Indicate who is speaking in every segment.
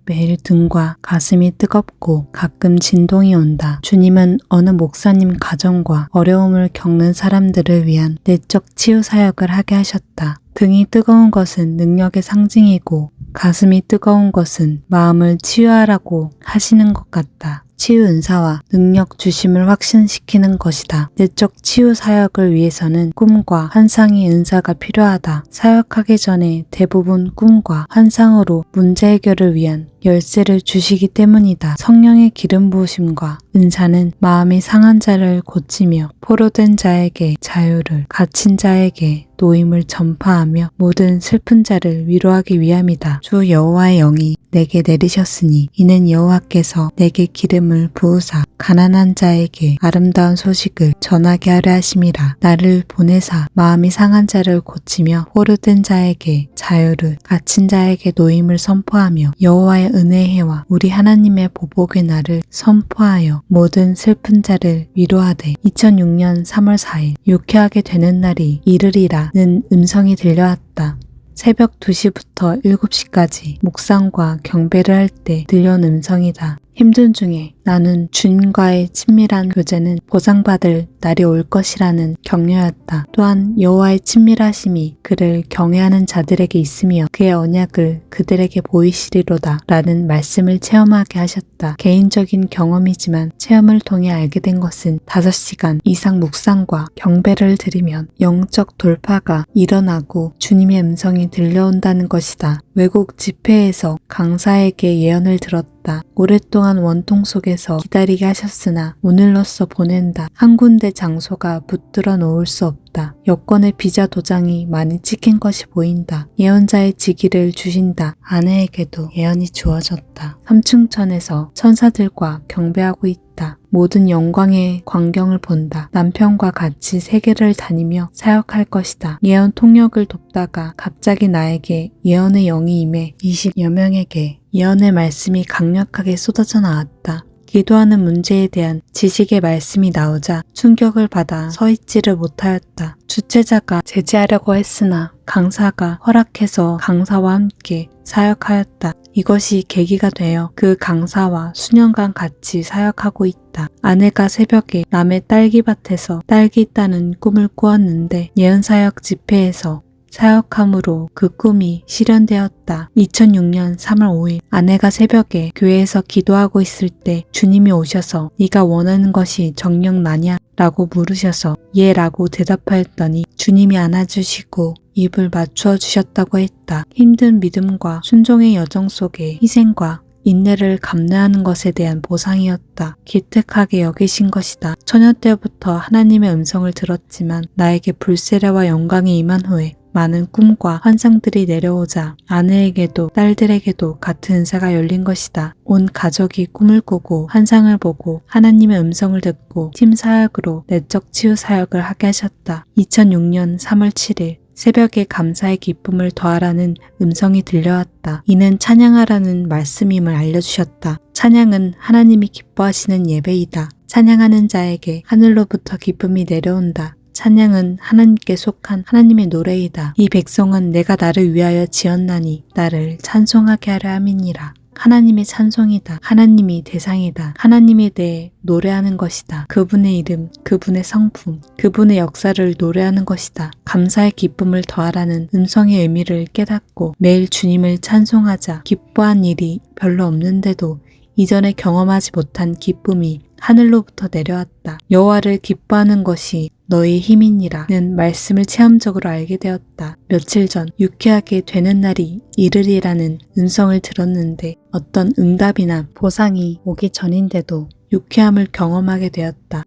Speaker 1: 매일 등과 가슴이 뜨겁고 가끔 진동이 온다. 주님은 어느 목사님 가정과 어려움을 겪는 사람들을 위한 내적 치유 사역을 하게 하셨다. 등이 뜨거운 것은 능력의 상징이고 가슴이 뜨거운 것은 마음을 치유하라고 하시는 것 같다. 치유 은사와 능력 주심을 확신시키는 것이다. 내적 치유 사역을 위해서는 꿈과 환상의 은사가 필요하다. 사역하기 전에 대부분 꿈과 환상으로 문제 해결을 위한 열쇠를 주시기 때문이다. 성령의 기름 부으심과 은사는 마음이 상한 자를 고치며 포로된 자에게 자유를, 갇힌 자에게 노임을 전파하며 모든 슬픈 자를 위로하기 위함이다. 주 여호와의 영이 내게 내리셨으니 이는 여호와께서 내게 기름을 부으사 가난한 자에게 아름다운 소식을 전하게 하려 하심이라. 나를 보내사 마음이 상한 자를 고치며 포로된 자에게 자유를, 갇힌 자에게 노임을 선포하며 여호와의 은혜의 해와 우리 하나님의 보복의 날을 선포하여 모든 슬픈 자를 위로하되 2006년 3월 4일 유쾌하게 되는 날이 이르리라는 음성이 들려왔다. 새벽 2시부터 7시까지 묵상과 경배를 할 때 들려온 음성이다. 힘든 중에 나는 주님과의 친밀한 교제는 보상받을 날이 올 것이라는 격려였다. 또한 여호와의 친밀하심이 그를 경외하는 자들에게 있으며 그의 언약을 그들에게 보이시리로다 라는 말씀을 체험하게 하셨다. 개인적인 경험이지만 체험을 통해 알게 된 것은 5시간 이상 묵상과 경배를 드리면 영적 돌파가 일어나고 주님의 음성이 들려온다는 것이다. 외국 집회에서 강사에게 예언을 들었다. 오랫동안 원통 속에서 기다리게 하셨으나 오늘로써 보낸다. 한 군데 장소가 붙들어 놓을 수 없다. 여권의 비자 도장이 많이 찍힌 것이 보인다. 예언자의 직위를 주신다. 아내에게도 예언이 주어졌다. 삼층천에서 천사들과 경배하고 있다. 모든 영광의 광경을 본다. 남편과 같이 세계를 다니며 사역할 것이다. 예언 통역을 돕다가 갑자기 나에게 예언의 영이 임해 20여 명에게 예언의 말씀이 강력하게 쏟아져 나왔다. 기도하는 문제에 대한 지식의 말씀이 나오자 충격을 받아 서 있지를 못하였다. 주최자가 제지하려고 했으나 강사가 허락해서 강사와 함께 사역하였다. 이것이 계기가 되어 그 강사와 수년간 같이 사역하고 있다. 아내가 새벽에 남의 딸기밭에서 딸기 따는 꿈을 꾸었는데 예언사역 집회에서 사역함으로 그 꿈이 실현되었다. 2006년 3월 5일 아내가 새벽에 교회에서 기도하고 있을 때 주님이 오셔서 네가 원하는 것이 정녕 나냐? 라고 물으셔서 예 라고 대답하였더니 주님이 안아주시고 입을 맞추어 주셨다고 했다. 힘든 믿음과 순종의 여정 속에 희생과 인내를 감내하는 것에 대한 보상이었다. 기특하게 여기신 것이다. 처녀 때부터 하나님의 음성을 들었지만 나에게 불세례와 영광이 임한 후에 많은 꿈과 환상들이 내려오자 아내에게도 딸들에게도 같은 은사가 열린 것이다. 온 가족이 꿈을 꾸고 환상을 보고 하나님의 음성을 듣고 팀 사역으로 내적 치유 사역을 하게 하셨다. 2006년 3월 7일 새벽에 감사의 기쁨을 더하라는 음성이 들려왔다. 이는 찬양하라는 말씀임을 알려주셨다. 찬양은 하나님이 기뻐하시는 예배이다. 찬양하는 자에게 하늘로부터 기쁨이 내려온다. 찬양은 하나님께 속한 하나님의 노래이다. 이 백성은 내가 나를 위하여 지었나니 나를 찬송하게 하려 함이니라. 하나님의 찬송이다. 하나님이 대상이다. 하나님에 대해 노래하는 것이다. 그분의 이름, 그분의 성품, 그분의 역사를 노래하는 것이다. 감사의 기쁨을 더하라는 음성의 의미를 깨닫고 매일 주님을 찬송하자. 기뻐한 일이 별로 없는데도 이전에 경험하지 못한 기쁨이 하늘로부터 내려왔다. 여호와를 기뻐하는 것이 너의 힘이니라는 말씀을 체험적으로 알게 되었다. 며칠 전 유쾌하게 되는 날이 이르리라는 음성을 들었는데 어떤 응답이나 보상이 오기 전인데도 유쾌함을 경험하게 되었다.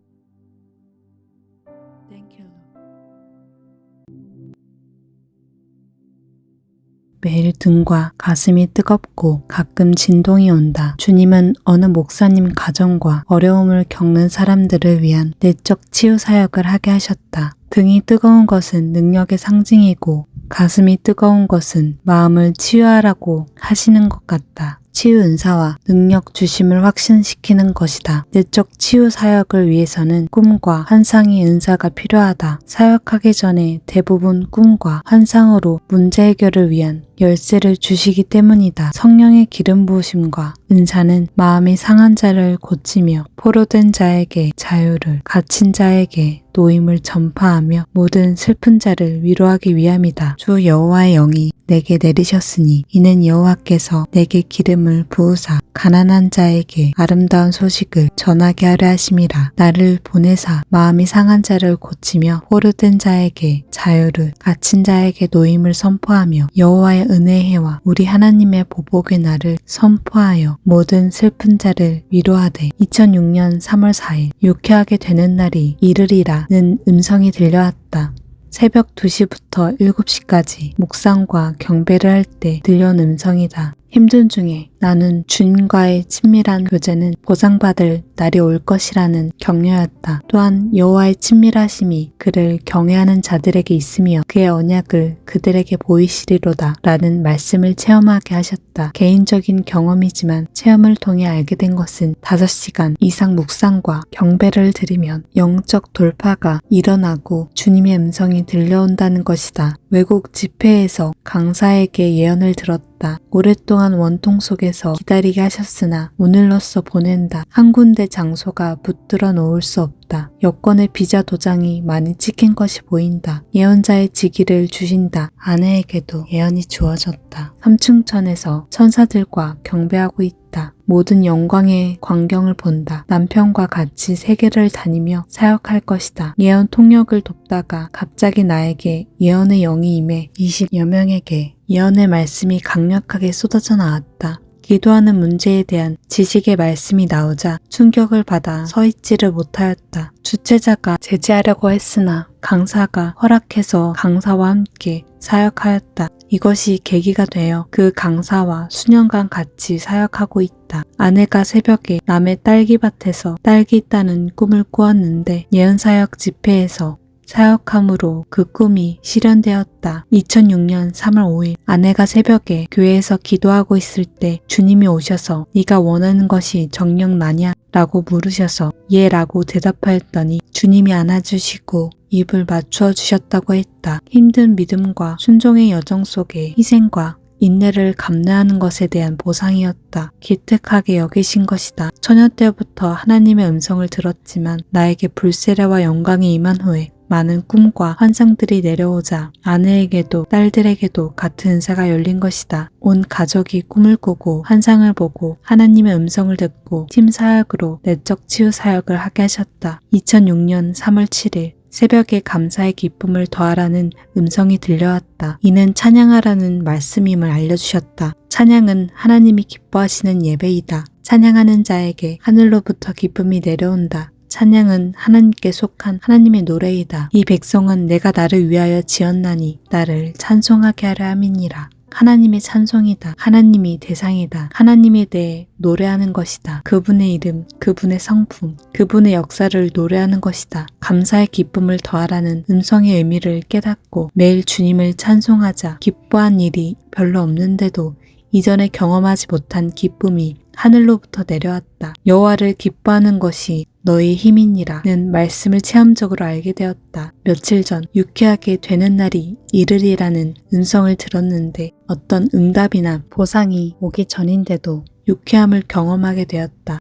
Speaker 1: 매일 등과 가슴이 뜨겁고 가끔 진동이 온다. 주님은 어느 목사님 가정과 어려움을 겪는 사람들을 위한 내적 치유 사역을 하게 하셨다. 등이 뜨거운 것은 능력의 상징이고 가슴이 뜨거운 것은 마음을 치유하라고 하시는 것 같다. 치유 은사와 능력 주심을 확신시키는 것이다. 내적 치유 사역을 위해서는 꿈과 환상의 은사가 필요하다. 사역하기 전에 대부분 꿈과 환상으로 문제 해결을 위한 열쇠를 주시기 때문이다. 성령의 기름 부으심과 은사는 마음이 상한 자를 고치며 포로된 자에게 자유를, 갇힌 자에게 노임을 전파하며 모든 슬픈 자를 위로하기 위함이다. 주 여호와의 영이 내게 내리셨으니 이는 여호와께서 내게 기름을 부으사 가난한 자에게 아름다운 소식을 전하게 하려 하심이라. 나를 보내사 마음이 상한 자를 고치며 포로된 자에게 자유를, 갇힌 자에게 노임을 선포하며 여호와의 은혜의 해와 우리 하나님의 보복의 날을 선포하여 모든 슬픈 자를 위로하되 2006년 3월 4일 유쾌하게 되는 날이 이르리라는 음성이 들려왔다. 새벽 2시부터 7시까지 묵상과 경배를 할 때 들려온 음성이다. 힘든 중에 나는 주님과의 친밀한 교제는 보상받을 날이 올 것이라는 격려였다. 또한 여호와의 친밀하심이 그를 경외하는 자들에게 있으며 그의 언약을 그들에게 보이시리로다 라는 말씀을 체험하게 하셨다. 개인적인 경험이지만 체험을 통해 알게 된 것은 5시간 이상 묵상과 경배를 드리면 영적 돌파가 일어나고 주님의 음성이 들려온다는 것이다. 외국 집회에서 강사에게 예언을 들었다. 오랫동안 원통 속에서 기다리게 하셨으나 오늘로써 보낸다. 한 군데 장소가 붙들어 놓을 수 없다. 여권의 비자 도장이 많이 찍힌 것이 보인다. 예언자의 직위를 주신다. 아내에게도 예언이 주어졌다. 삼층천에서 천사들과 경배하고 있다. 모든 영광의 광경을 본다. 남편과 같이 세계를 다니며 사역할 것이다. 예언 통역을 돕다가 갑자기 나에게 예언의 영이 임해 20여 명에게 예언의 말씀이 강력하게 쏟아져 나왔다. 기도하는 문제에 대한 지식의 말씀이 나오자 충격을 받아 서 있지를 못하였다. 주최자가 제지하려고 했으나 강사가 허락해서 강사와 함께 사역하였다. 이것이 계기가 되어 그 강사와 수년간 같이 사역하고 있다. 아내가 새벽에 남의 딸기밭에서 딸기 따는 꿈을 꾸었는데 예언사역 집회에서 사역함으로 그 꿈이 실현되었다. 2006년 3월 5일 아내가 새벽에 교회에서 기도하고 있을 때 주님이 오셔서 네가 원하는 것이 정녕 나냐? 라고 물으셔서 예 라고 대답하였더니 주님이 안아주시고 입을 맞추어 주셨다고 했다. 힘든 믿음과 순종의 여정 속에 희생과 인내를 감내하는 것에 대한 보상이었다. 기특하게 여기신 것이다. 처녀 때부터 하나님의 음성을 들었지만 나에게 불세례와 영광이 임한 후에 많은 꿈과 환상들이 내려오자 아내에게도 딸들에게도 같은 은사가 열린 것이다. 온 가족이 꿈을 꾸고 환상을 보고 하나님의 음성을 듣고 팀 사역으로 내적 치유 사역을 하게 하셨다. 2006년 3월 7일 새벽에 감사의 기쁨을 더하라는 음성이 들려왔다. 이는 찬양하라는 말씀임을 알려주셨다. 찬양은 하나님이 기뻐하시는 예배이다. 찬양하는 자에게 하늘로부터 기쁨이 내려온다. 찬양은 하나님께 속한 하나님의 노래이다. 이 백성은 내가 나를 위하여 지었나니 나를 찬송하게 하려 함이니라. 하나님의 찬송이다. 하나님이 대상이다. 하나님에 대해 노래하는 것이다. 그분의 이름, 그분의 성품, 그분의 역사를 노래하는 것이다. 감사의 기쁨을 더하라는 음성의 의미를 깨닫고 매일 주님을 찬송하자. 기뻐한 일이 별로 없는데도 이전에 경험하지 못한 기쁨이 하늘로부터 내려왔다. 여호와를 기뻐하는 것이 너희 힘이니라는 말씀을 체험적으로 알게 되었다. 며칠 전 유쾌하게 되는 날이 이르리라는 음성을 들었는데 어떤 응답이나 보상이 오기 전인데도 유쾌함을 경험하게 되었다.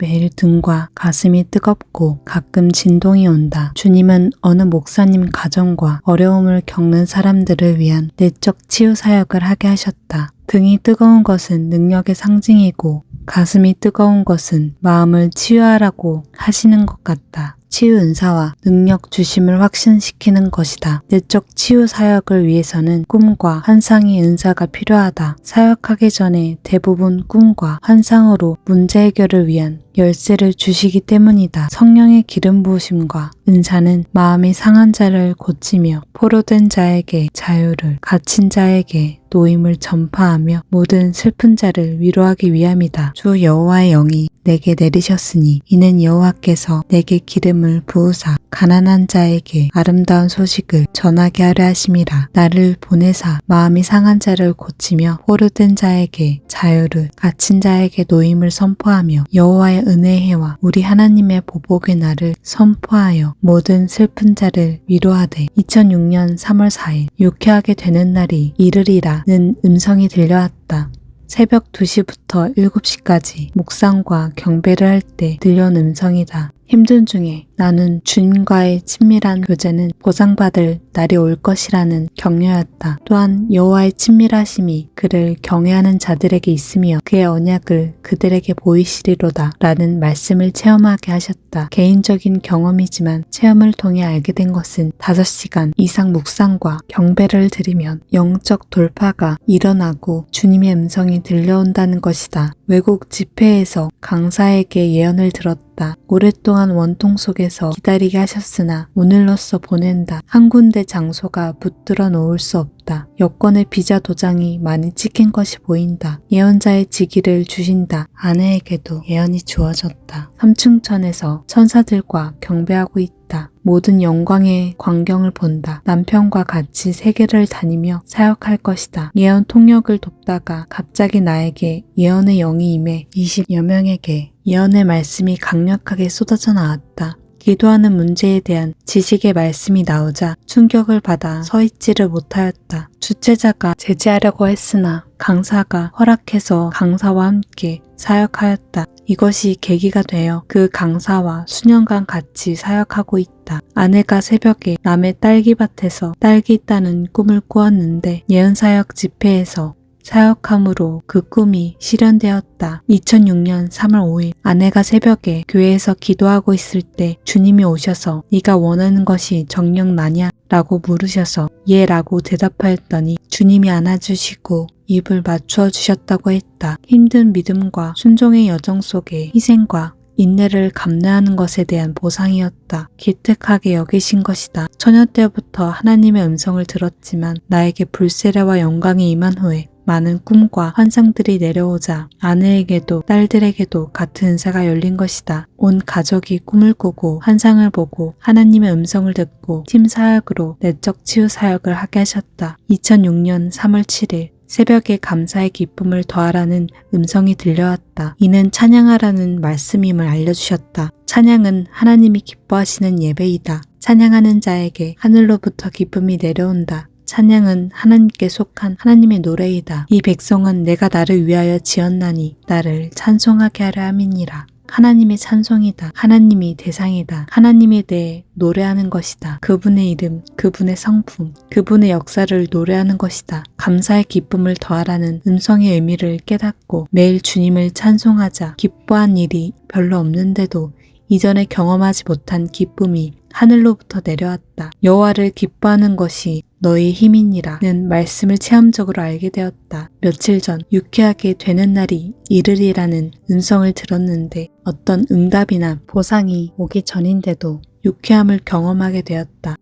Speaker 1: 매일 등과 가슴이 뜨겁고 가끔 진동이 온다. 주님은 어느 목사님 가정과 어려움을 겪는 사람들을 위한 내적 치유 사역을 하게 하셨다. 등이 뜨거운 것은 능력의 상징이고 가슴이 뜨거운 것은 마음을 치유하라고 하시는 것 같다. 치유 은사와 능력 주심을 확신시키는 것이다. 내적 치유 사역을 위해서는 꿈과 환상의 은사가 필요하다. 사역하기 전에 대부분 꿈과 환상으로 문제 해결을 위한 열쇠를 주시기 때문이다. 성령의 기름 부으심과 은사는 마음이 상한 자를 고치며 포로된 자에게 자유를, 갇힌 자에게 노임을 전파하며 모든 슬픈 자를 위로하기 위함이다. 주 여호와의 영이 내게 내리셨으니 이는 여호와께서 내게 기름을 부으사 가난한 자에게 아름다운 소식을 전하게 하려 하심이라. 나를 보내사 마음이 상한 자를 고치며 포로된 자에게 자유를, 갇힌 자에게 노임을 선포하며 여호와의 은혜의 해와 우리 하나님의 보복의 날을 선포하여 모든 슬픈 자를 위로하되 2006년 3월 4일 유쾌하게 되는 날이 이르리라는 음성이 들려왔다. 새벽 2시부터 7시까지 묵상과 경배를 할 때 들려온 음성이다. 힘든 중에 나는 주님과의 친밀한 교제는 보상받을 날이 올 것이라는 격려였다. 또한 여호와의 친밀하심이 그를 경외하는 자들에게 있으며 그의 언약을 그들에게 보이시리로다 라는 말씀을 체험하게 하셨다. 개인적인 경험이지만 체험을 통해 알게 된 것은 5시간 이상 묵상과 경배를 드리면 영적 돌파가 일어나고 주님의 음성이 들려온다는 것이다. 외국 집회에서 강사에게 예언을 들었다. 오랫동안 원통 속에서 기다리게 하셨으나 오늘로써 보낸다. 한 군데 장소가 붙들어 놓을 수 없다. 여권의 비자 도장이 많이 찍힌 것이 보인다. 예언자의 직위를 주신다. 아내에게도 예언이 주어졌다. 삼층천에서 천사들과 경배하고 있다. 모든 영광의 광경을 본다. 남편과 같이 세계를 다니며 사역할 것이다. 예언 통역을 돕다가 갑자기 나에게 예언의 영이 임해 20여 명에게 예언의 말씀이 강력하게 쏟아져 나왔다. 기도하는 문제에 대한 지식의 말씀이 나오자 충격을 받아 서 있지를 못하였다. 주최자가 제지하려고 했으나 강사가 허락해서 강사와 함께 사역하였다. 이것이 계기가 되어 그 강사와 수년간 같이 사역하고 있다. 아내가 새벽에 남의 딸기밭에서 딸기 따는 꿈을 꾸었는데 예언사역 집회에서 사역함으로 그 꿈이 실현되었다. 2006년 3월 5일 아내가 새벽에 교회에서 기도하고 있을 때 주님이 오셔서 네가 원하는 것이 정녕 나냐? 라고 물으셔서 예 라고 대답하였더니 주님이 안아주시고 입을 맞추어 주셨다고 했다. 힘든 믿음과 순종의 여정 속에 희생과 인내를 감내하는 것에 대한 보상이었다. 기특하게 여기신 것이다. 처녀 때부터 하나님의 음성을 들었지만 나에게 불세례와 영광이 임한 후에 많은 꿈과 환상들이 내려오자 아내에게도 딸들에게도 같은 은사가 열린 것이다. 온 가족이 꿈을 꾸고 환상을 보고 하나님의 음성을 듣고 팀 사역으로 내적 치유 사역을 하게 하셨다. 2006년 3월 7일 새벽에 감사의 기쁨을 더하라는 음성이 들려왔다. 이는 찬양하라는 말씀임을 알려주셨다. 찬양은 하나님이 기뻐하시는 예배이다. 찬양하는 자에게 하늘로부터 기쁨이 내려온다. 찬양은 하나님께 속한 하나님의 노래이다. 이 백성은 내가 나를 위하여 지었나니 나를 찬송하게 하려 함이니라. 하나님의 찬송이다. 하나님이 대상이다. 하나님에 대해 노래하는 것이다. 그분의 이름, 그분의 성품, 그분의 역사를 노래하는 것이다. 감사의 기쁨을 더하라는 음성의 의미를 깨닫고 매일 주님을 찬송하자. 기뻐한 일이 별로 없는데도 이전에 경험하지 못한 기쁨이 하늘로부터 내려왔다. 여호와를 기뻐하는 것이 너의 힘이니라는 말씀을 체험적으로 알게 되었다. 며칠 전 유쾌하게 되는 날이 이르리라는 음성을 들었는데 어떤 응답이나 보상이 오기 전인데도 유쾌함을 경험하게 되었다.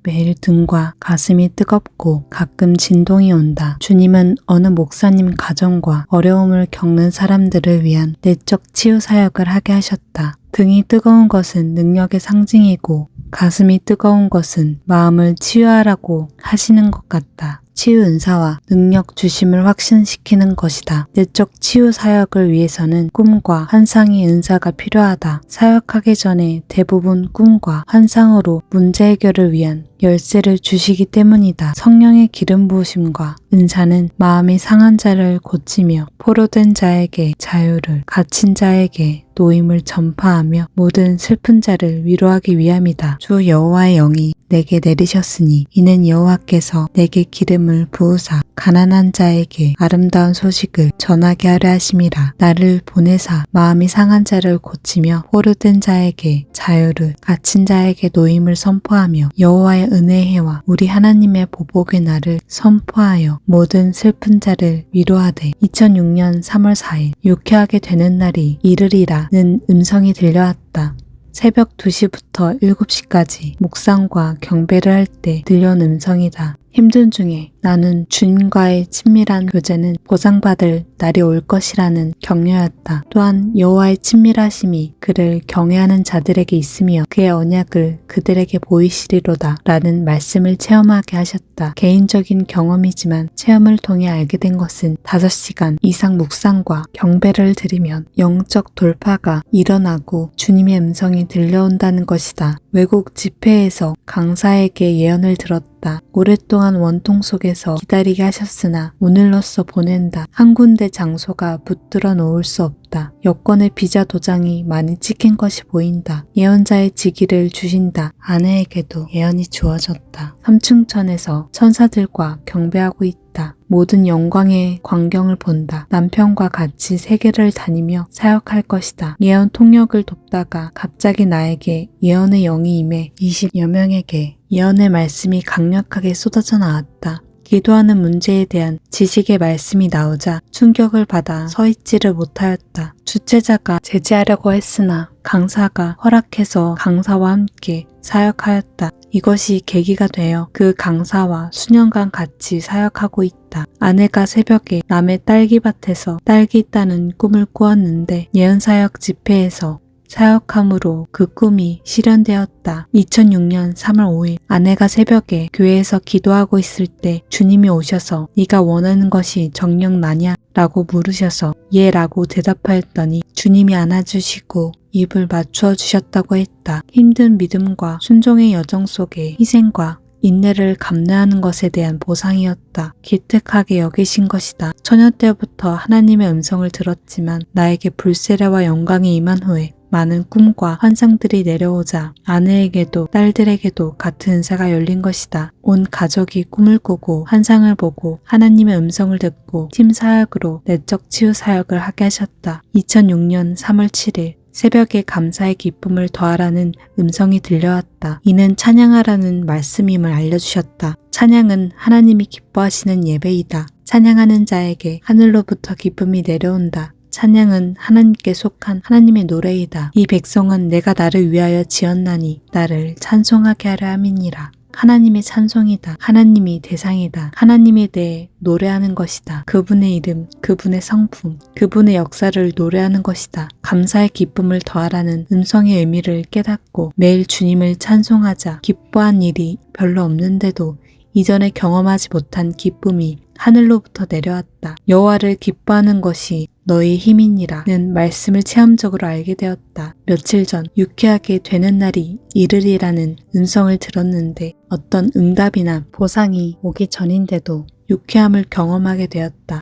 Speaker 1: 매일 등과 가슴이 뜨겁고 가끔 진동이 온다. 주님은 어느 목사님 가정과 어려움을 겪는 사람들을 위한 내적 치유 사역을 하게 하셨다. 등이 뜨거운 것은 능력의 상징이고 가슴이 뜨거운 것은 마음을 치유하라고 하시는 것 같다. 치유 은사와 능력 주심을 확신시키는 것이다. 내적 치유 사역을 위해서는 꿈과 환상의 은사가 필요하다. 사역하기 전에 대부분 꿈과 환상으로 문제 해결을 위한 열쇠를 주시기 때문이다. 성령의 기름 부으심과 은사는 마음이 상한 자를 고치며 포로된 자에게 자유를, 갇힌 자에게 노임을 전파하며 모든 슬픈 자를 위로하기 위함이다. 주 여호와의 영이 내게 내리셨으니 이는 여호와께서 내게 기름을 부으사 가난한 자에게 아름다운 소식을 전하게 하려 하심이라. 나를 보내사 마음이 상한 자를 고치며 포로된 자에게 자유를, 갇힌 자에게 노임을 선포하며 여호와의 은혜의 해와 우리 하나님의 보복의 날을 선포하여 모든 슬픈 자를 위로하되 2006년 3월 4일 유쾌하게 되는 날이 이르리라는 음성이 들려왔다. 새벽 2시부터 7시까지 묵상과 경배를 할 때 들려온 음성이다. 힘든 중에 나눈 주님과의 친밀한 교제는 보상받을 날이 올 것이라는 격려였다. 또한 여호와의 친밀하심이 그를 경외하는 자들에게 있으며 그의 언약을 그들에게 보이시리로다 라는 말씀을 체험하게 하셨다. 개인적인 경험이지만 체험을 통해 알게 된 것은 5시간 이상 묵상과 경배를 드리면 영적 돌파가 일어나고 주님의 음성이 들려온다는 것이다. 외국 집회에서 강사에게 예언을 들었다. 오랫동안 원통 속에서 기다리게 하셨으나 오늘로써 보낸다. 한 군데 장소가 붙들어 놓을 수 없다. 여권의 비자 도장이 많이 찍힌 것이 보인다. 예언자의 직위를 주신다. 아내에게도 예언이 주어졌다. 삼층천에서 천사들과 경배하고 있다. 모든 영광의 광경을 본다. 남편과 같이 세계를 다니며 사역할 것이다. 예언 통역을 돕다가 갑자기 나에게 예언의 영이 임해 20여 명에게 예언의 말씀이 강력하게 쏟아져 나왔다. 기도하는 문제에 대한 지식의 말씀이 나오자 충격을 받아 서 있지를 못하였다. 주최자가 제지하려고 했으나 강사가 허락해서 강사와 함께 사역하였다. 이것이 계기가 되어 그 강사와 수년간 같이 사역하고 있다. 아내가 새벽에 남의 딸기밭에서 딸기 따는 꿈을 꾸었는데 예언사역 집회에서 사역함으로 그 꿈이 실현되었다. 2006년 3월 5일 아내가 새벽에 교회에서 기도하고 있을 때 주님이 오셔서 네가 원하는 것이 정녕 나냐? 라고 물으셔서 예 라고 대답하였더니 주님이 안아주시고 입을 맞추어 주셨다고 했다. 힘든 믿음과 순종의 여정 속에 희생과 인내를 감내하는 것에 대한 보상이었다. 기특하게 여기신 것이다. 처녀 때부터 하나님의 음성을 들었지만 나에게 불세례와 영광이 임한 후에 많은 꿈과 환상들이 내려오자 아내에게도 딸들에게도 같은 은사가 열린 것이다. 온 가족이 꿈을 꾸고 환상을 보고 하나님의 음성을 듣고 팀 사역으로 내적 치유 사역을 하게 하셨다. 2006년 3월 7일 새벽에 감사의 기쁨을 더하라는 음성이 들려왔다. 이는 찬양하라는 말씀임을 알려주셨다. 찬양은 하나님이 기뻐하시는 예배이다. 찬양하는 자에게 하늘로부터 기쁨이 내려온다. 찬양은 하나님께 속한 하나님의 노래이다. 이 백성은 내가 나를 위하여 지었나니 나를 찬송하게 하려 함이니라. 하나님의 찬송이다. 하나님이 대상이다. 하나님에 대해 노래하는 것이다. 그분의 이름, 그분의 성품, 그분의 역사를 노래하는 것이다. 감사의 기쁨을 더하라는 음성의 의미를 깨닫고 매일 주님을 찬송하자. 기뻐한 일이 별로 없는데도 이전에 경험하지 못한 기쁨이 하늘로부터 내려왔다. 여호와를 기뻐하는 것이 너희 힘이니라는 말씀을 체험적으로 알게 되었다. 며칠 전 유쾌하게 되는 날이 이르리라는 음성을 들었는데 어떤 응답이나 보상이 오기 전인데도 유쾌함을 경험하게 되었다.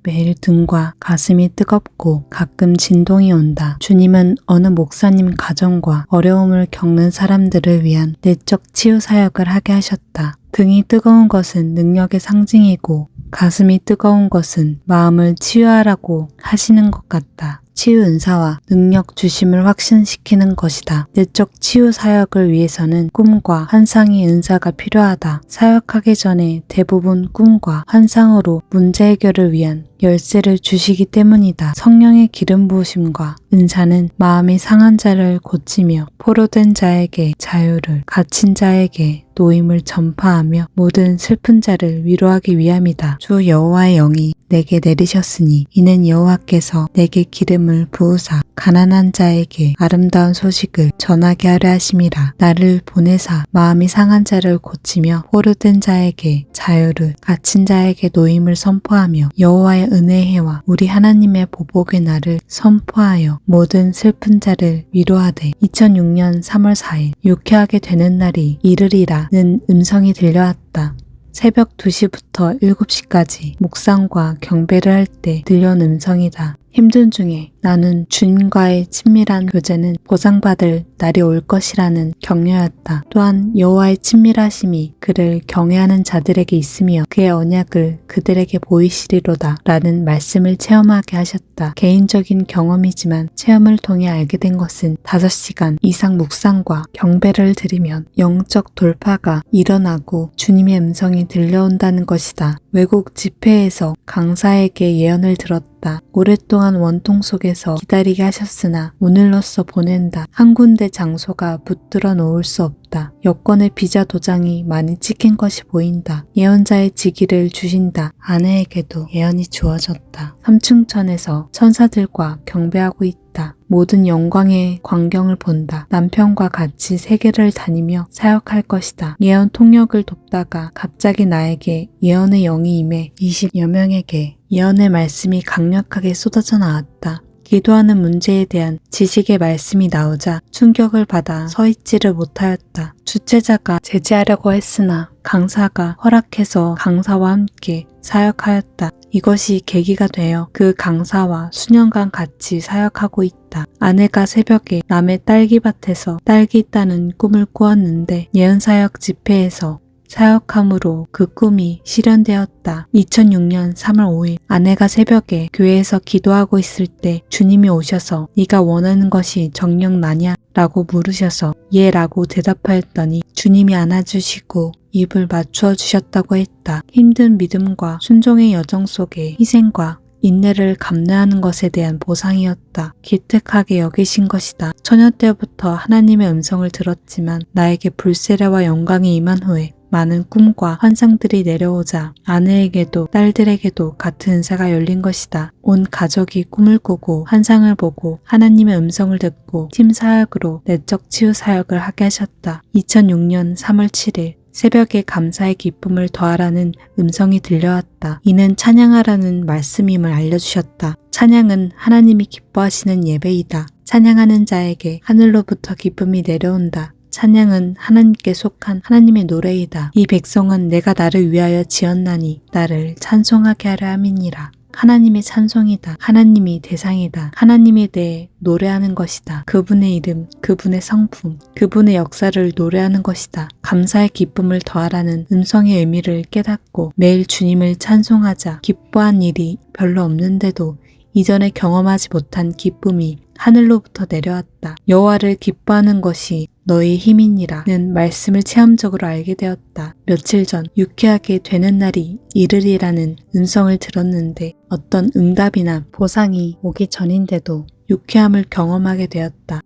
Speaker 1: 매일 등과 가슴이 뜨겁고 가끔 진동이 온다. 주님은 어느 목사님 가정과 어려움을 겪는 사람들을 위한 내적 치유 사역을 하게 하셨다. 등이 뜨거운 것은 능력의 상징이고 가슴이 뜨거운 것은 마음을 치유하라고 하시는 것 같다. 치유 은사와 능력 주심을 확신시키는 것이다. 내적 치유 사역을 위해서는 꿈과 환상의 은사가 필요하다. 사역하기 전에 대부분 꿈과 환상으로 문제 해결을 위한 열쇠를 주시기 때문이다. 성령의 기름 부으심과 은사는 마음이 상한 자를 고치며 포로된 자에게 자유를, 갇힌 자에게 노임을 전파하며 모든 슬픈 자를 위로하기 위함이다. 주 여호와의 영이 내게 내리셨으니 이는 여호와께서 내게 기름을 부으사 가난한 자에게 아름다운 소식을 전하게 하려 하심이라. 나를 보내사 마음이 상한 자를 고치며 포로된 자에게 자유를, 갇힌 자에게 노임을 선포하며 여호와의 은혜의 해와 우리 하나님의 보복의 날을 선포하여 모든 슬픈 자를 위로하되 2006년 3월 4일 유쾌하게 되는 날이 이르리라는 음성이 들려왔다. 새벽 2시부터 7시까지 묵상과 경배를 할 때 들려온 음성이다. 힘든 중에 나는 주님과의 친밀한 교제는 보상받을 날이 올 것이라는 격려였다. 또한 여호와의 친밀하심이 그를 경외하는 자들에게 있으며 그의 언약을 그들에게 보이시리로다 라는 말씀을 체험하게 하셨다. 개인적인 경험이지만 체험을 통해 알게 된 것은 5시간 이상 묵상과 경배를 드리면 영적 돌파가 일어나고 주님의 음성이 들려온다는 것이다. 외국 집회에서 강사에게 예언을 들었다. 나왔다. 오랫동안 원통 속에서 기다리게 하셨으나 오늘로써 보낸다. 한 군데 장소가 붙들어 놓을 수 없다. 여권의 비자 도장이 많이 찍힌 것이 보인다. 예언자의 직위를 주신다. 아내에게도 예언이 주어졌다. 삼층천에서 천사들과 경배하고 있다. 모든 영광의 광경을 본다. 남편과 같이 세계를 다니며 사역할 것이다. 예언 통역을 돕다가 갑자기 나에게 예언의 영이 임해 20여 명에게 예언의 말씀이 강력하게 쏟아져 나왔다. 기도하는 문제에 대한 지식의 말씀이 나오자 충격을 받아 서 있지를 못하였다. 주최자가 제지하려고 했으나 강사가 허락해서 강사와 함께 사역하였다. 이것이 계기가 되어 그 강사와 수년간 같이 사역하고 있다. 아내가 새벽에 남의 딸기밭에서 딸기 따는 꿈을 꾸었는데 예언사역 집회에서 사역함으로 그 꿈이 실현되었다. 2006년 3월 5일 아내가 새벽에 교회에서 기도하고 있을 때 주님이 오셔서 네가 원하는 것이 정녕 나냐? 라고 물으셔서 예 라고 대답하였더니 주님이 안아주시고 입을 맞추어 주셨다고 했다. 힘든 믿음과 순종의 여정 속에 희생과 인내를 감내하는 것에 대한 보상이었다. 기특하게 여기신 것이다. 처녀 때부터 하나님의 음성을 들었지만 나에게 불세례와 영광이 임한 후에 많은 꿈과 환상들이 내려오자 아내에게도 딸들에게도 같은 은사가 열린 것이다. 온 가족이 꿈을 꾸고 환상을 보고 하나님의 음성을 듣고 팀 사역으로 내적 치유 사역을 하게 하셨다. 2006년 3월 7일 새벽에 감사의 기쁨을 더하라는 음성이 들려왔다. 이는 찬양하라는 말씀임을 알려주셨다. 찬양은 하나님이 기뻐하시는 예배이다. 찬양하는 자에게 하늘로부터 기쁨이 내려온다. 찬양은 하나님께 속한 하나님의 노래이다. 이 백성은 내가 나를 위하여 지었나니 나를 찬송하게 하려 함이니라. 하나님의 찬송이다. 하나님이 대상이다. 하나님에 대해 노래하는 것이다. 그분의 이름, 그분의 성품, 그분의 역사를 노래하는 것이다. 감사의 기쁨을 더하라는 음성의 의미를 깨닫고 매일 주님을 찬송하자 기뻐한 일이 별로 없는데도 이전에 경험하지 못한 기쁨이 하늘로부터 내려왔다. 여호와를 기뻐하는 것이 너의 힘이니라는 말씀을 체험적으로 알게 되었다. 며칠 전 유쾌하게 되는 날이 이르리라는 음성을 들었는데 어떤 응답이나 보상이 오기 전인데도 유쾌함을 경험하게 되었다.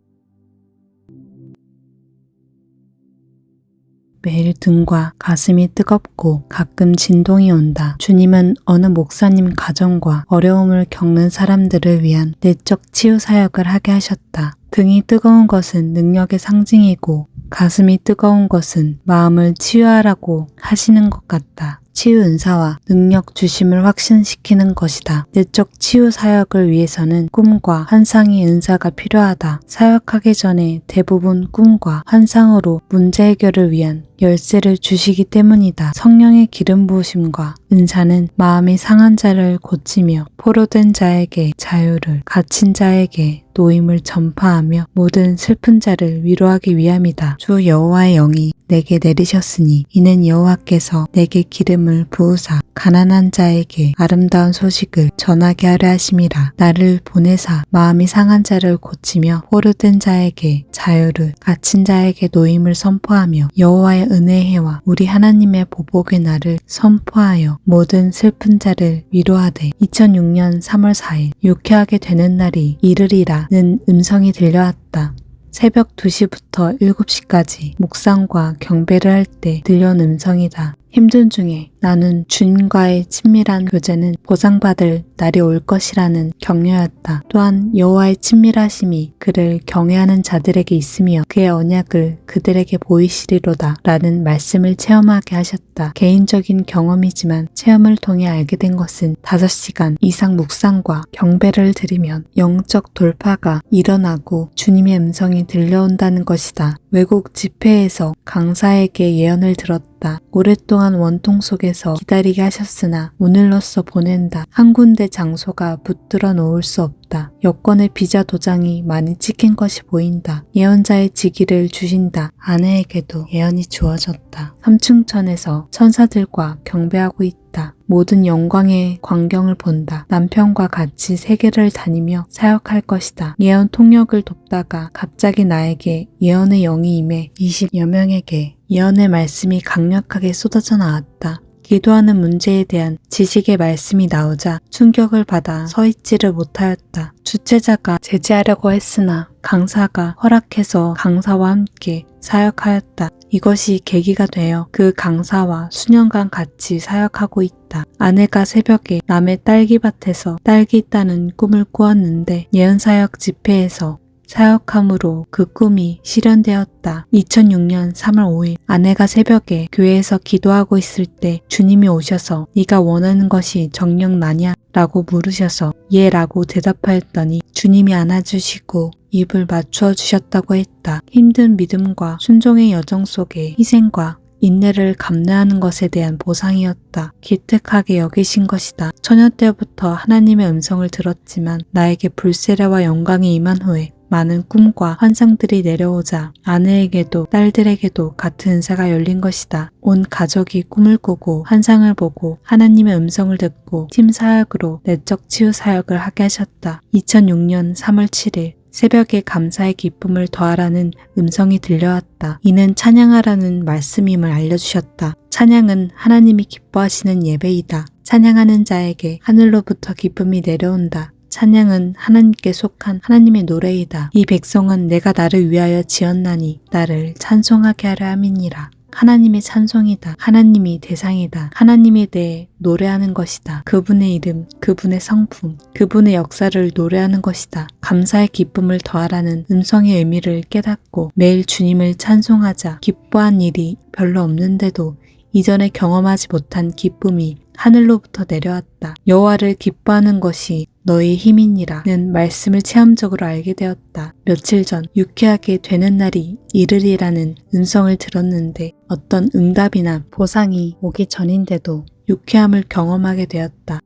Speaker 1: 매일 등과 가슴이 뜨겁고 가끔 진동이 온다. 주님은 어느 목사님 가정과 어려움을 겪는 사람들을 위한 내적 치유 사역을 하게 하셨다. 등이 뜨거운 것은 능력의 상징이고 가슴이 뜨거운 것은 마음을 치유하라고 하시는 것 같다. 치유 은사와 능력 주심을 확신시키는 것이다. 내적 치유 사역을 위해서는 꿈과 환상의 은사가 필요하다. 사역하기 전에 대부분 꿈과 환상으로 문제 해결을 위한 열쇠를 주시기 때문이다. 성령의 기름 부으심과 은사는 마음이 상한 자를 고치며 포로된 자에게 자유를, 갇힌 자에게 노임을 전파하며 모든 슬픈 자를 위로하기 위함이다. 주 여호와의 영이 내게 내리셨으니 이는 여호와께서 내게 기름을 부으사 가난한 자에게 아름다운 소식을 전하게 하려 하심이라. 나를 보내사 마음이 상한 자를 고치며 포로된 자에게 자유를, 갇힌 자에게 노임을 선포하며 여호와의 은혜의 해와 우리 하나님의 보복의 날을 선포하여 모든 슬픈 자를 위로하되 2006년 3월 4일 유쾌하게 되는 날이 이르리라는 음성이 들려왔다. 새벽 2시부터 7시까지 묵상과 경배를 할 때 들려온 음성이다. 힘든 중에 나는 주님과의 친밀한 교제는 보상받을 날이 올 것이라는 격려였다. 또한 여호와의 친밀하심이 그를 경외하는 자들에게 있으며 그의 언약을 그들에게 보이시리로다 라는 말씀을 체험하게 하셨다. 개인적인 경험이지만 체험을 통해 알게 된 것은 5시간 이상 묵상과 경배를 드리면 영적 돌파가 일어나고 주님의 음성이 들려온다는 것이다. 외국 집회에서 강사에게 예언을 들었다. 오랫동안 원통 속에서 기다리게 하셨으나 오늘로써 보낸다. 한 군데 장소가 붙들어 놓을 수 없다. 여권의 비자 도장이 많이 찍힌 것이 보인다. 예언자의 직위를 주신다. 아내에게도 예언이 주어졌다. 삼층천에서 천사들과 경배하고 있다. 모든 영광의 광경을 본다. 남편과 같이 세계를 다니며 사역할 것이다. 예언 통역을 돕다가 갑자기 나에게 예언의 영이 임해 20여 명에게 예언의 말씀이 강력하게 쏟아져 나왔다. 기도하는 문제에 대한 지식의 말씀이 나오자 충격을 받아 서 있지를 못하였다. 주최자가 제지하려고 했으나 강사가 허락해서 강사와 함께 사역하였다. 이것이 계기가 되어 그 강사와 수년간 같이 사역하고 있다. 아내가 새벽에 남의 딸기밭에서 딸기 따는 꿈을 꾸었는데 예언사역 집회에서 사역함으로 그 꿈이 실현되었다. 2006년 3월 5일 아내가 새벽에 교회에서 기도하고 있을 때 주님이 오셔서 네가 원하는 것이 정녕 나냐? 라고 물으셔서 예 라고 대답하였더니 주님이 안아주시고 입을 맞추어 주셨다고 했다. 힘든 믿음과 순종의 여정 속에 희생과 인내를 감내하는 것에 대한 보상이었다. 기특하게 여기신 것이다. 처녀 때부터 하나님의 음성을 들었지만 나에게 불세례와 영광이 임한 후에 많은 꿈과 환상들이 내려오자 아내에게도 딸들에게도 같은 은사가 열린 것이다. 온 가족이 꿈을 꾸고 환상을 보고 하나님의 음성을 듣고 팀 사역으로 내적 치유 사역을 하게 하셨다. 2006년 3월 7일 새벽에 감사의 기쁨을 더하라는 음성이 들려왔다. 이는 찬양하라는 말씀임을 알려주셨다. 찬양은 하나님이 기뻐하시는 예배이다. 찬양하는 자에게 하늘로부터 기쁨이 내려온다. 찬양은 하나님께 속한 하나님의 노래이다. 이 백성은 내가 나를 위하여 지었나니 나를 찬송하게 하려 함이니라. 하나님의 찬송이다. 하나님이 대상이다. 하나님에 대해 노래하는 것이다. 그분의 이름, 그분의 성품, 그분의 역사를 노래하는 것이다. 감사의 기쁨을 더하라는 음성의 의미를 깨닫고 매일 주님을 찬송하자. 기뻐한 일이 별로 없는데도 이전에 경험하지 못한 기쁨이 하늘로부터 내려왔다. 여호와를 기뻐하는 것이 너희 힘이니라는 말씀을 체험적으로 알게 되었다. 며칠 전 유쾌하게 되는 날이 이르리라는 음성을 들었는데 어떤 응답이나 보상이 오기 전인데도 유쾌함을 경험하게 되었다.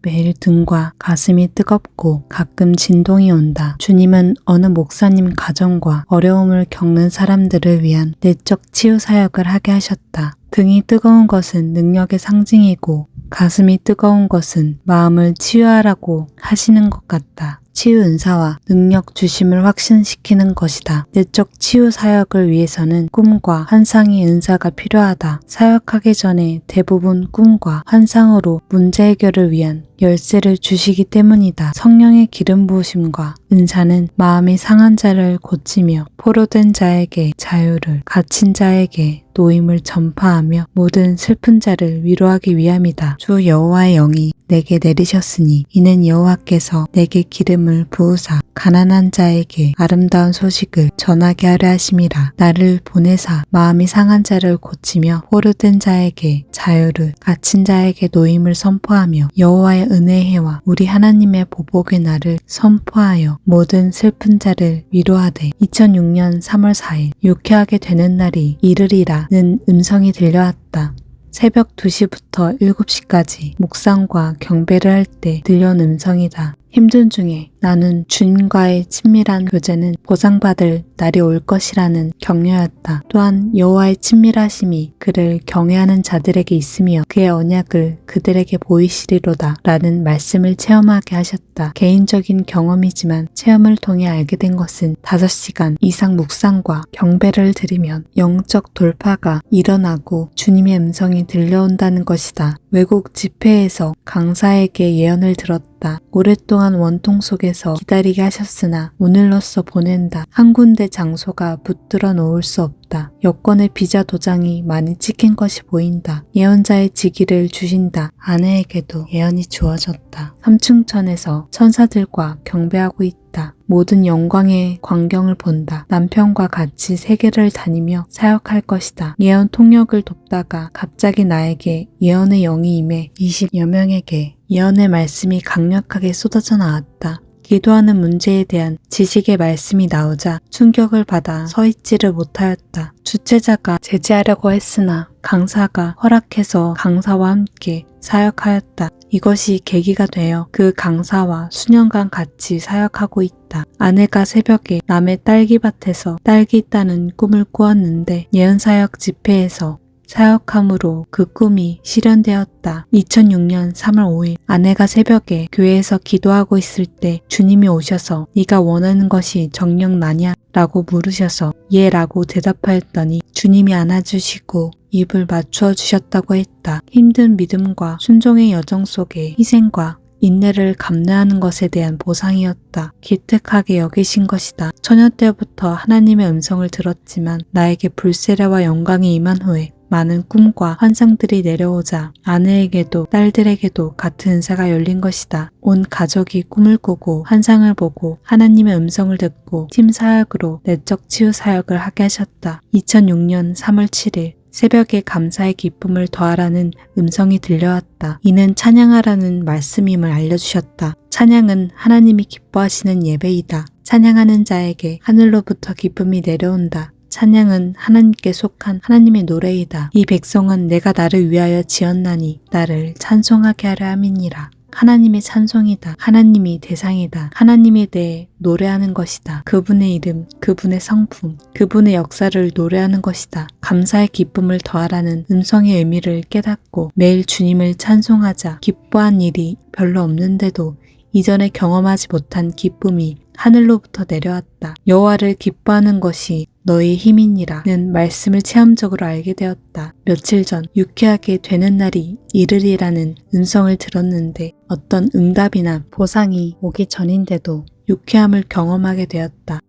Speaker 1: 매일 등과 가슴이 뜨겁고 가끔 진동이 온다. 주님은 어느 목사님 가정과 어려움을 겪는 사람들을 위한 내적 치유 사역을 하게 하셨다. 등이 뜨거운 것은 능력의 상징이고 가슴이 뜨거운 것은 마음을 치유하라고 하시는 것 같다. 치유 은사와 능력 주심을 확신시키는 것이다. 내적 치유 사역을 위해서는 꿈과 환상의 은사가 필요하다. 사역하기 전에 대부분 꿈과 환상으로 문제 해결을 위한 열쇠를 주시기 때문이다. 성령의 기름 부으심과 은사는 마음이 상한 자를 고치며 포로된 자에게 자유를, 갇힌 자에게 노임을 전파하며 모든 슬픈 자를 위로하기 위함이다. 주 여호와의 영이 내게 내리셨으니 이는 여호와께서 내게 기름을 부으사 가난한 자에게 아름다운 소식을 전하게 하려 하심이라. 나를 보내사 마음이 상한 자를 고치며 포로된 자에게 자유를, 갇힌 자에게 노임을 선포하며 여호와의 은혜의 해와 우리 하나님의 보복의 날을 선포하여 모든 슬픈 자를 위로하되 2006년 3월 4일 유쾌하게 되는 날이 이르리라는 음성이 들려왔다. 새벽 2시부터 7시까지 묵상과 경배를 할 때 들려온 음성이다. 힘든 중에 나는 주님과의 친밀한 교제는 보상받을 날이 올 것이라는 격려였다. 또한 여호와의 친밀하심이 그를 경외하는 자들에게 있으며 그의 언약을 그들에게 보이시리로다 라는 말씀을 체험하게 하셨다. 개인적인 경험이지만 체험을 통해 알게 된 것은 5시간 이상 묵상과 경배를 드리면 영적 돌파가 일어나고 주님의 음성이 들려온다는 것이다. 외국 집회에서 강사에게 예언을 들었다. 오랫동안 원통 속에서 기다리게 하셨으나 오늘로써 보낸다. 한 군데 장소가 붙들어 놓을 수 없다. 여권의 비자 도장이 많이 찍힌 것이 보인다. 예언자의 직위를 주신다. 아내에게도 예언이 주어졌다. 삼층천에서 천사들과 경배하고 있다. 모든 영광의 광경을 본다. 남편과 같이 세계를 다니며 사역할 것이다. 예언 통역을 돕다가 갑자기 나에게 예언의 영이 임해 20여 명에게 예언의 말씀이 강력하게 쏟아져 나왔다. 기도하는 문제에 대한 지식의 말씀이 나오자 충격을 받아 서 있지를 못하였다. 주최자가 제지하려고 했으나 강사가 허락해서 강사와 함께 사역하였다. 이것이 계기가 되어 그 강사와 수년간 같이 사역하고 있다. 아내가 새벽에 남의 딸기밭에서 딸기 따는 꿈을 꾸었는데 예언사역 집회에서 사역함으로 그 꿈이 실현되었다. 2006년 3월 5일 아내가 새벽에 교회에서 기도하고 있을 때 주님이 오셔서 네가 원하는 것이 정녕 나냐? 라고 물으셔서 예 라고 대답하였더니 주님이 안아주시고 입을 맞추어 주셨다고 했다. 힘든 믿음과 순종의 여정 속에 희생과 인내를 감내하는 것에 대한 보상이었다. 기특하게 여기신 것이다. 처녀 때부터 하나님의 음성을 들었지만 나에게 불세례와 영광이 임한 후에 많은 꿈과 환상들이 내려오자 아내에게도 딸들에게도 같은 은사가 열린 것이다. 온 가족이 꿈을 꾸고 환상을 보고 하나님의 음성을 듣고 팀 사역으로 내적 치유 사역을 하게 하셨다. 2006년 3월 7일 새벽에 감사의 기쁨을 더하라는 음성이 들려왔다. 이는 찬양하라는 말씀임을 알려주셨다. 찬양은 하나님이 기뻐하시는 예배이다. 찬양하는 자에게 하늘로부터 기쁨이 내려온다. 찬양은 하나님께 속한 하나님의 노래이다. 이 백성은 내가 나를 위하여 지었나니 나를 찬송하게 하려 함이니라. 하나님의 찬송이다. 하나님이 대상이다. 하나님에 대해 노래하는 것이다. 그분의 이름, 그분의 성품, 그분의 역사를 노래하는 것이다. 감사의 기쁨을 더하라는 음성의 의미를 깨닫고 매일 주님을 찬송하자. 기뻐한 일이 별로 없는데도 이전에 경험하지 못한 기쁨이 하늘로부터 내려왔다. 여호와를 기뻐하는 것이 너의 힘이니라는 말씀을 체험적으로 알게 되었다. 며칠 전 유쾌하게 되는 날이 이르리라는 음성을 들었는데 어떤 응답이나 보상이 오기 전인데도 유쾌함을 경험하게 되었다.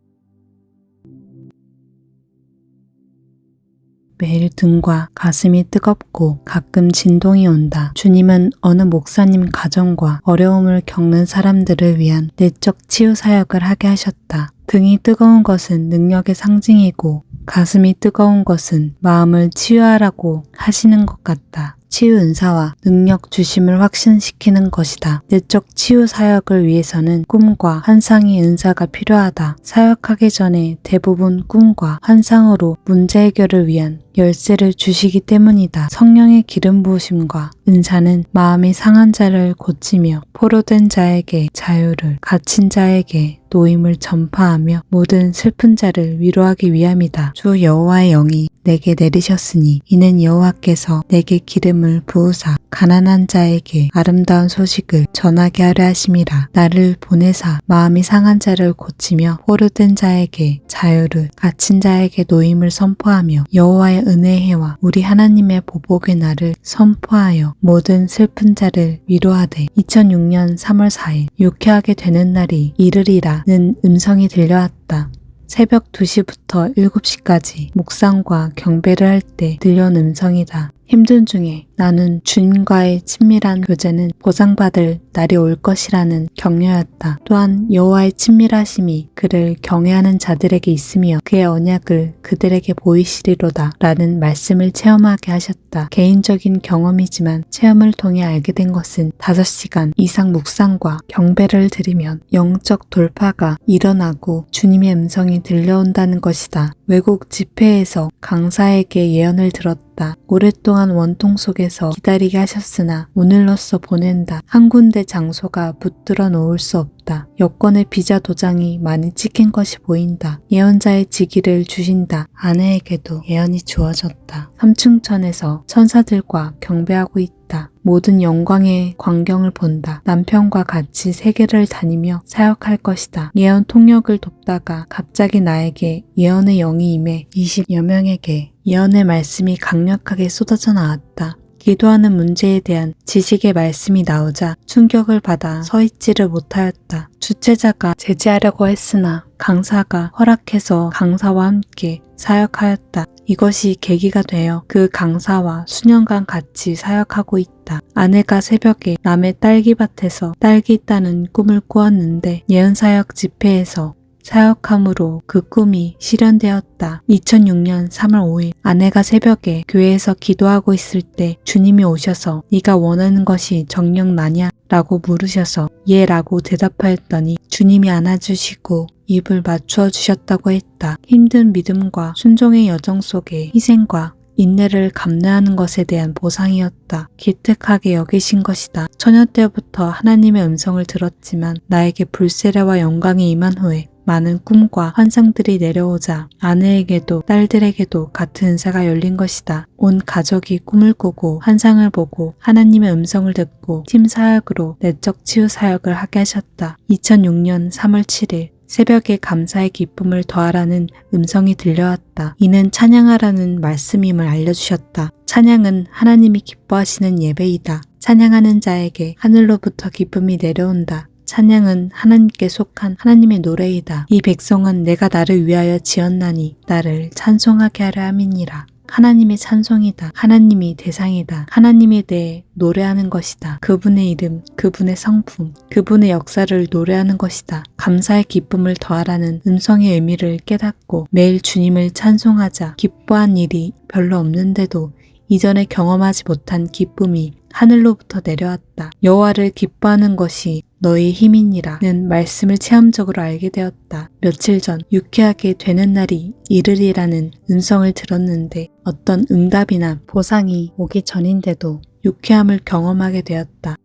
Speaker 1: 매일 등과 가슴이 뜨겁고 가끔 진동이 온다. 주님은 어느 목사님 가정과 어려움을 겪는 사람들을 위한 내적 치유 사역을 하게 하셨다. 등이 뜨거운 것은 능력의 상징이고 가슴이 뜨거운 것은 마음을 치유하라고 하시는 것 같다. 치유 은사와 능력 주심을 확신시키는 것이다. 내적 치유 사역을 위해서는 꿈과 환상의 은사가 필요하다. 사역하기 전에 대부분 꿈과 환상으로 문제 해결을 위한 열쇠를 주시기 때문이다. 성령의 기름 부으심과 은사는 마음이 상한 자를 고치며 포로된 자에게 자유를, 갇힌 자에게 노임을 전파하며 모든 슬픈 자를 위로하기 위함이다. 주 여호와의 영이 내게 내리셨으니 이는 여호와께서 내게 기름을 부으사 가난한 자에게 아름다운 소식을 전하게 하려 하심이라. 나를 보내사 마음이 상한 자를 고치며 포로된 자에게 자유를, 갇힌 자에게 노임을 선포하며 여호와의 은혜의 해와 우리 하나님의 보복의 날을 선포하여 모든 슬픈 자를 위로하되 2006년 3월 4일 유쾌하게 되는 날이 이르리라는 음성이 들려왔다. 새벽 2시부터 7시까지 묵상과 경배를 할 때 들려온 음성이다. 힘든 중에 나는 주님과의 친밀한 교제는 보상받을 날이 올 것이라는 격려였다. 또한 여호와의 친밀하심이 그를 경외하는 자들에게 있으며 그의 언약을 그들에게 보이시리로다 라는 말씀을 체험하게 하셨다. 개인적인 경험이지만 체험을 통해 알게 된 것은 5시간 이상 묵상과 경배를 드리면 영적 돌파가 일어나고 주님의 음성이 들려온다는 것이다. 외국 집회에서 강사에게 예언을 들었다. 오랫동안 원통 속에서 기다리게 하셨으나 오늘로써 보낸다. 한 군데 장소가 붙들어 놓을 수 없다. 여권의 비자 도장이 많이 찍힌 것이 보인다. 예언자의 직위를 주신다. 아내에게도 예언이 주어졌다. 삼층천에서 천사들과 경배하고 있다. 모든 영광의 광경을 본다. 남편과 같이 세계를 다니며 사역할 것이다. 예언 통역을 돕다가 갑자기 나에게 예언의 영이 임해 20여 명에게 예언의 말씀이 강력하게 쏟아져 나왔다. 기도하는 문제에 대한 지식의 말씀이 나오자 충격을 받아 서 있지를 못하였다. 주최자가 제지하려고 했으나 강사가 허락해서 강사와 함께 사역하였다. 이것이 계기가 되어 그 강사와 수년간 같이 사역하고 있다. 아내가 새벽에 남의 딸기밭에서 딸기 따는 꿈을 꾸었는데 예언사역 집회에서 사역함으로 그 꿈이 실현되었다. 2006년 3월 5일 아내가 새벽에 교회에서 기도하고 있을 때 주님이 오셔서 네가 원하는 것이 정녕 나냐? 라고 물으셔서 예 라고 대답하였더니 주님이 안아주시고 입을 맞추어 주셨다고 했다. 힘든 믿음과 순종의 여정 속에 희생과 인내를 감내하는 것에 대한 보상이었다. 기특하게 여기신 것이다. 처녀 때부터 하나님의 음성을 들었지만 나에게 불세례와 영광이 임한 후에 많은 꿈과 환상들이 내려오자 아내에게도 딸들에게도 같은 은사가 열린 것이다. 온 가족이 꿈을 꾸고 환상을 보고 하나님의 음성을 듣고 팀 사역으로 내적 치유 사역을 하게 하셨다. 2006년 3월 7일 새벽에 감사의 기쁨을 더하라는 음성이 들려왔다. 이는 찬양하라는 말씀임을 알려주셨다. 찬양은 하나님이 기뻐하시는 예배이다. 찬양하는 자에게 하늘로부터 기쁨이 내려온다. 찬양은 하나님께 속한 하나님의 노래이다. 이 백성은 내가 나를 위하여 지었나니 나를 찬송하게 하려 함이니라. 하나님의 찬송이다. 하나님이 대상이다. 하나님에 대해 노래하는 것이다. 그분의 이름, 그분의 성품, 그분의 역사를 노래하는 것이다. 감사의 기쁨을 더하라는 음성의 의미를 깨닫고 매일 주님을 찬송하자. 기뻐한 일이 별로 없는데도 이전에 경험하지 못한 기쁨이 하늘로부터 내려왔다. 여호와를 기뻐하는 것이 너의 힘이니라는 말씀을 체험적으로 알게 되었다. 며칠 전 유쾌하게 되는 날이 이르리라는 음성을 들었는데 어떤 응답이나 보상이 오기 전인데도 유쾌함을 경험하게 되었다.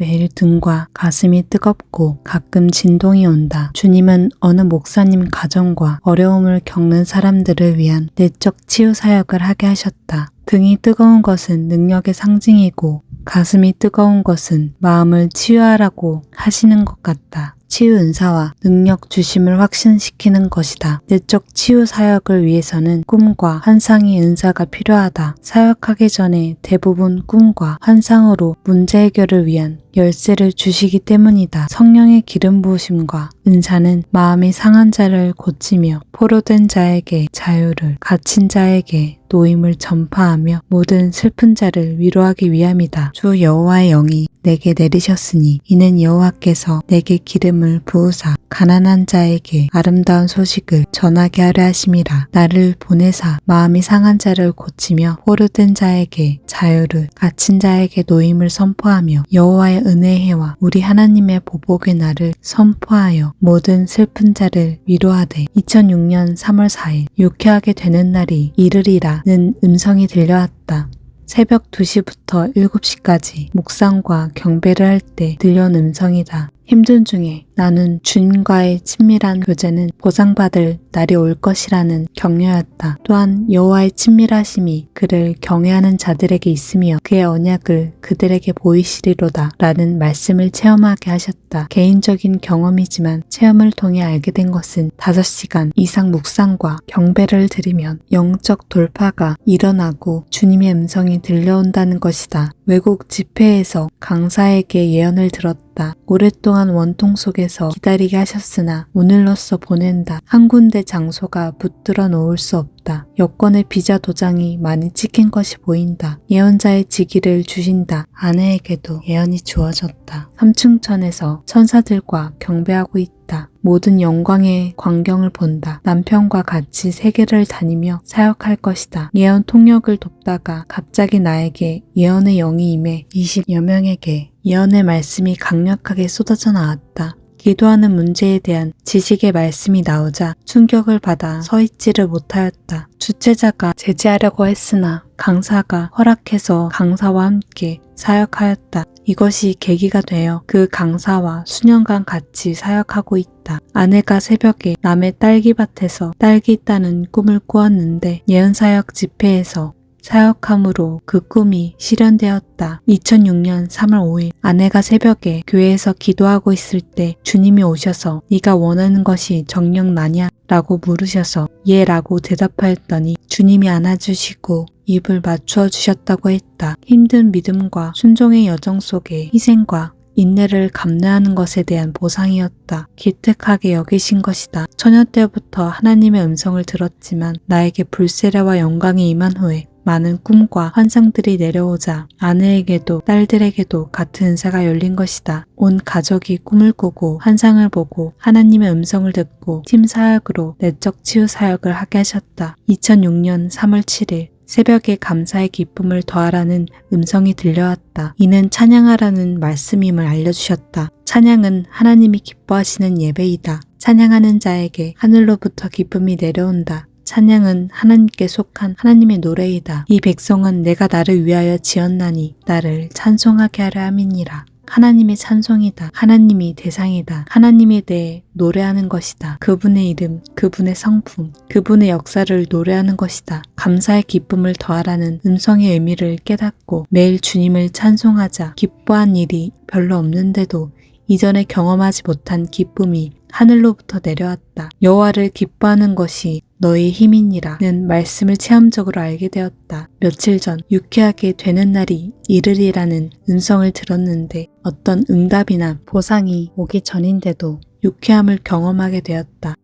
Speaker 1: 매일 등과 가슴이 뜨겁고 가끔 진동이 온다. 주님은 어느 목사님 가정과 어려움을 겪는 사람들을 위한 내적 치유 사역을 하게 하셨다. 등이 뜨거운 것은 능력의 상징이고 가슴이 뜨거운 것은 마음을 치유하라고 하시는 것 같다. 치유 은사와 능력 주심을 확신시키는 것이다. 내적 치유 사역을 위해서는 꿈과 환상의 은사가 필요하다. 사역하기 전에 대부분 꿈과 환상으로 문제 해결을 위한 열쇠를 주시기 때문이다. 성령의 기름 부으심과 은사는 마음이 상한 자를 고치며 포로된 자에게 자유를, 갇힌 자에게 노임을 전파하며 모든 슬픈 자를 위로하기 위함이다. 주 여호와의 영이 내게 내리셨으니 이는 여호와께서 내게 기름을 부으사 가난한 자에게 아름다운 소식을 전하게 하려 하심이라. 나를 보내사 마음이 상한 자를 고치며 포로된 자에게 자유를, 갇힌 자에게 노임을 선포하며 여호와의 은혜의 해와 우리 하나님의 보복의 날을 선포하여 모든 슬픈 자를 위로하되 2006년 3월 4일 유쾌하게 되는 날이 이르리라는 음성이 들려왔다. 새벽 2시부터 7시까지 묵상과 경배를 할 때 들려온 음성이다. 힘든 중에 나는 주님과의 친밀한 교제는 보상받을 날이 올 것이라는 격려였다. 또한 여호와의 친밀하심이 그를 경외하는 자들에게 있으며 그의 언약을 그들에게 보이시리로다 라는 말씀을 체험하게 하셨다. 개인적인 경험이지만 체험을 통해 알게 된 것은 5시간 이상 묵상과 경배를 드리면 영적 돌파가 일어나고 주님의 음성이 들려온다는 것이다. 외국 집회에서 강사에게 예언을 들었다. 오랫동안 원통 속에서 기다리게 하셨으나 오늘로써 보낸다. 한 군데 장소가 붙들어 놓을 수 없다. 여권의 비자 도장이 많이 찍힌 것이 보인다. 예언자의 직위를 주신다. 아내에게도 예언이 주어졌다. 삼층천에서 천사들과 경배하고 있다. 모든 영광의 광경을 본다. 남편과 같이 세계를 다니며 사역할 것이다. 예언 통역을 돕다가 갑자기 나에게 예언의 영이 임해 20여 명에게 예언의 말씀이 강력하게 쏟아져 나왔다. 기도하는 문제에 대한 지식의 말씀이 나오자 충격을 받아 서 있지를 못하였다. 주최자가 제지하려고 했으나 강사가 허락해서 강사와 함께 사역하였다. 이것이 계기가 되어 그 강사와 수년간 같이 사역하고 있다. 아내가 새벽에 남의 딸기밭에서 딸기 따는 꿈을 꾸었는데 예언사역 집회에서 사역함으로 그 꿈이 실현되었다. 2006년 3월 5일 아내가 새벽에 교회에서 기도하고 있을 때 주님이 오셔서 네가 원하는 것이 정녕 나냐? 라고 물으셔서 예 라고 대답하였더니 주님이 안아주시고 입을 맞추어 주셨다고 했다. 힘든 믿음과 순종의 여정 속에 희생과 인내를 감내하는 것에 대한 보상이었다. 기특하게 여기신 것이다. 처녀 때부터 하나님의 음성을 들었지만 나에게 불세례와 영광이 임한 후에 많은 꿈과 환상들이 내려오자 아내에게도 딸들에게도 같은 은사가 열린 것이다. 온 가족이 꿈을 꾸고 환상을 보고 하나님의 음성을 듣고 팀 사역으로 내적 치유 사역을 하게 하셨다. 2006년 3월 7일 새벽에 감사의 기쁨을 더하라는 음성이 들려왔다. 이는 찬양하라는 말씀임을 알려주셨다. 찬양은 하나님이 기뻐하시는 예배이다. 찬양하는 자에게 하늘로부터 기쁨이 내려온다. 찬양은 하나님께 속한 하나님의 노래이다. 이 백성은 내가 나를 위하여 지었나니 나를 찬송하게 하려 함이니라. 하나님의 찬송이다. 하나님이 대상이다. 하나님에 대해 노래하는 것이다. 그분의 이름, 그분의 성품, 그분의 역사를 노래하는 것이다. 감사의 기쁨을 더하라는 음성의 의미를 깨닫고 매일 주님을 찬송하자. 기뻐한 일이 별로 없는데도 이전에 경험하지 못한 기쁨이 하늘로부터 내려왔다. 여호와를 기뻐하는 것이 너의 힘이니라는 말씀을 체험적으로 알게 되었다. 며칠 전 유쾌하게 되는 날이 이르리라는 음성을 들었는데 어떤 응답이나 보상이 오기 전인데도 유쾌함을 경험하게 되었다.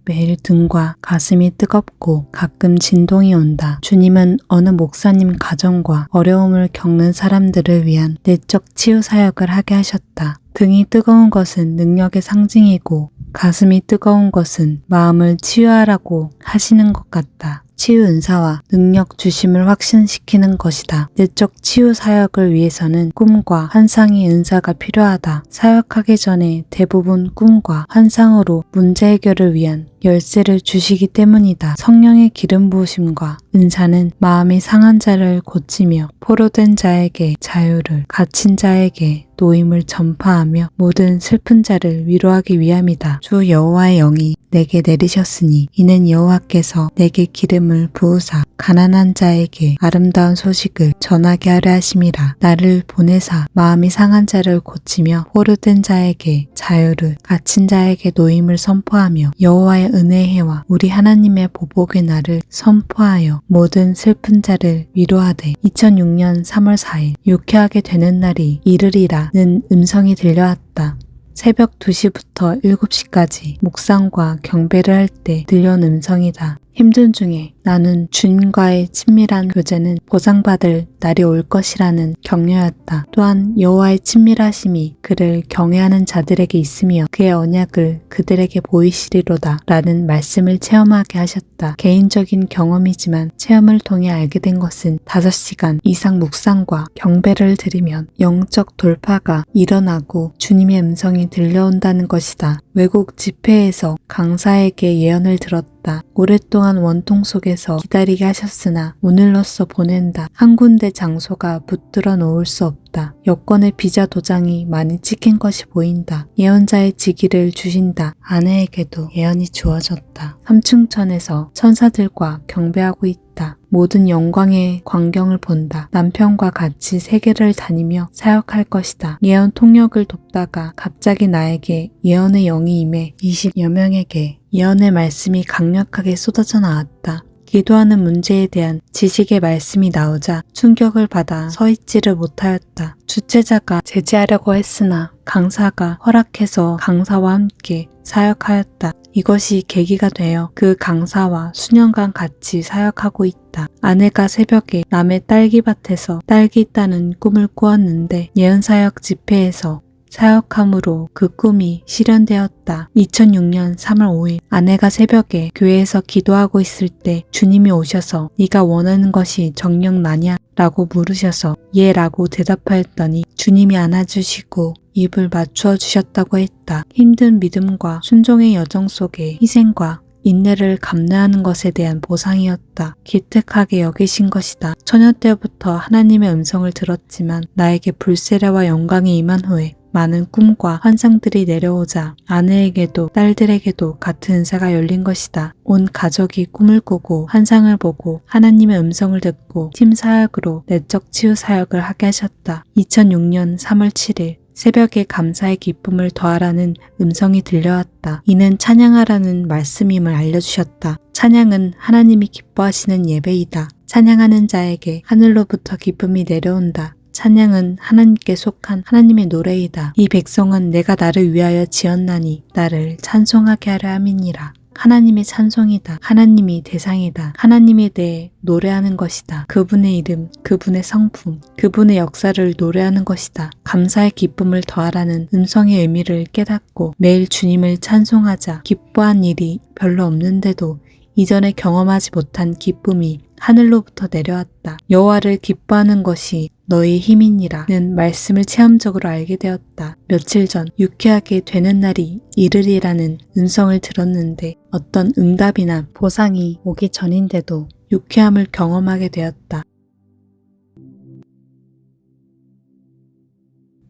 Speaker 1: 매일 등과 가슴이 뜨겁고 가끔 진동이 온다. 주님은 어느 목사님 가정과 어려움을 겪는 사람들을 위한 내적 치유 사역을 하게 하셨다. 등이 뜨거운 것은 능력의 상징이고 가슴이 뜨거운 것은 마음을 치유하라고 하시는 것 같다. 치유 은사와 능력 주심을 확신시키는 것이다. 내적 치유 사역을 위해서는 꿈과 환상의 은사가 필요하다. 사역하기 전에 대부분 꿈과 환상으로 문제 해결을 위한 열쇠를 주시기 때문이다. 성령의 기름 부으심과 은사는 마음이 상한 자를 고치며 포로된 자에게 자유를, 갇힌 자에게 노임을 전파하며 모든 슬픈 자를 위로하기 위함이다. 주 여호와의 영이 내게 내리셨으니 이는 여호와께서 내게 기름을 부으사 가난한 자에게 아름다운 소식을 전하게 하려 하심이라. 나를 보내사 마음이 상한 자를 고치며 포로된 자에게 자유를, 갇힌 자에게 노임을 선포하며 여호와의 은혜의 해와 우리 하나님의 보복의 날을 선포하여 모든 슬픈 자를 위로하되 2006년 3월 4일 유쾌하게 되는 날이 이르리라는 음성이 들려왔다. 새벽 2시부터 7시까지 묵상과 경배를 할 때 들려온 음성이다. 힘든 중에 나는 주님과의 친밀한 교제는 보상받을 날이 올 것이라는 격려였다. 또한 여호와의 친밀하심이 그를 경외하는 자들에게 있으며 그의 언약을 그들에게 보이시리로다 라는 말씀을 체험하게 하셨다. 개인적인 경험이지만 체험을 통해 알게 된 것은 5시간 이상 묵상과 경배를 드리면 영적 돌파가 일어나고 주님의 음성이 들려온다는 것이다. 외국 집회에서 강사에게 예언을 들었다. 오랫동안 원통 속에서 기다리게 하셨으나 오늘로써 보낸다. 한 군데 장소가 붙들어 놓을 수 없다. 여권의 비자 도장이 많이 찍힌 것이 보인다. 예언자의 직위를 주신다. 아내에게도 예언이 주어졌다. 삼층천에서 천사들과 경배하고 있다. 모든 영광의 광경을 본다. 남편과 같이 세계를 다니며 사역할 것이다. 예언 통역을 돕다가 갑자기 나에게 예언의 영이 임해 20여 명에게 예언의 말씀이 강력하게 쏟아져 나왔다. 기도하는 문제에 대한 지식의 말씀이 나오자 충격을 받아 서 있지를 못하였다. 주최자가 제지하려고 했으나 강사가 허락해서 강사와 함께 사역하였다. 이것이 계기가 되어 그 강사와 수년간 같이 사역하고 있다. 아내가 새벽에 남의 딸기밭에서 딸기 따는 꿈을 꾸었는데 예언사역 집회에서 사역함으로 그 꿈이 실현되었다. 2006년 3월 5일 아내가 새벽에 교회에서 기도하고 있을 때 주님이 오셔서 네가 원하는 것이 정녕 나냐? 라고 물으셔서 예 라고 대답하였더니 주님이 안아주시고 입을 맞추어 주셨다고 했다. 힘든 믿음과 순종의 여정 속에 희생과 인내를 감내하는 것에 대한 보상이었다. 기특하게 여기신 것이다. 처녀 때부터 하나님의 음성을 들었지만 나에게 불세례와 영광이 임한 후에 많은 꿈과 환상들이 내려오자 아내에게도 딸들에게도 같은 은사가 열린 것이다. 온 가족이 꿈을 꾸고 환상을 보고 하나님의 음성을 듣고 팀 사역으로 내적 치유 사역을 하게 하셨다. 2006년 3월 7일 새벽에 감사의 기쁨을 더하라는 음성이 들려왔다. 이는 찬양하라는 말씀임을 알려주셨다. 찬양은 하나님이 기뻐하시는 예배이다. 찬양하는 자에게 하늘로부터 기쁨이 내려온다. 찬양은 하나님께 속한 하나님의 노래이다. 이 백성은 내가 나를 위하여 지었나니 나를 찬송하게 하려 함이니라. 하나님의 찬송이다. 하나님이 대상이다. 하나님에 대해 노래하는 것이다. 그분의 이름, 그분의 성품, 그분의 역사를 노래하는 것이다. 감사의 기쁨을 더하라는 음성의 의미를 깨닫고 매일 주님을 찬송하자. 기뻐한 일이 별로 없는데도 이전에 경험하지 못한 기쁨이 하늘로부터 내려왔다. 여호와를 기뻐하는 것이 너의 힘이니라는 말씀을 체험적으로 알게 되었다. 며칠 전 유쾌하게 되는 날이 이르리라는 음성을 들었는데 어떤 응답이나 보상이 오기 전인데도 유쾌함을 경험하게 되었다.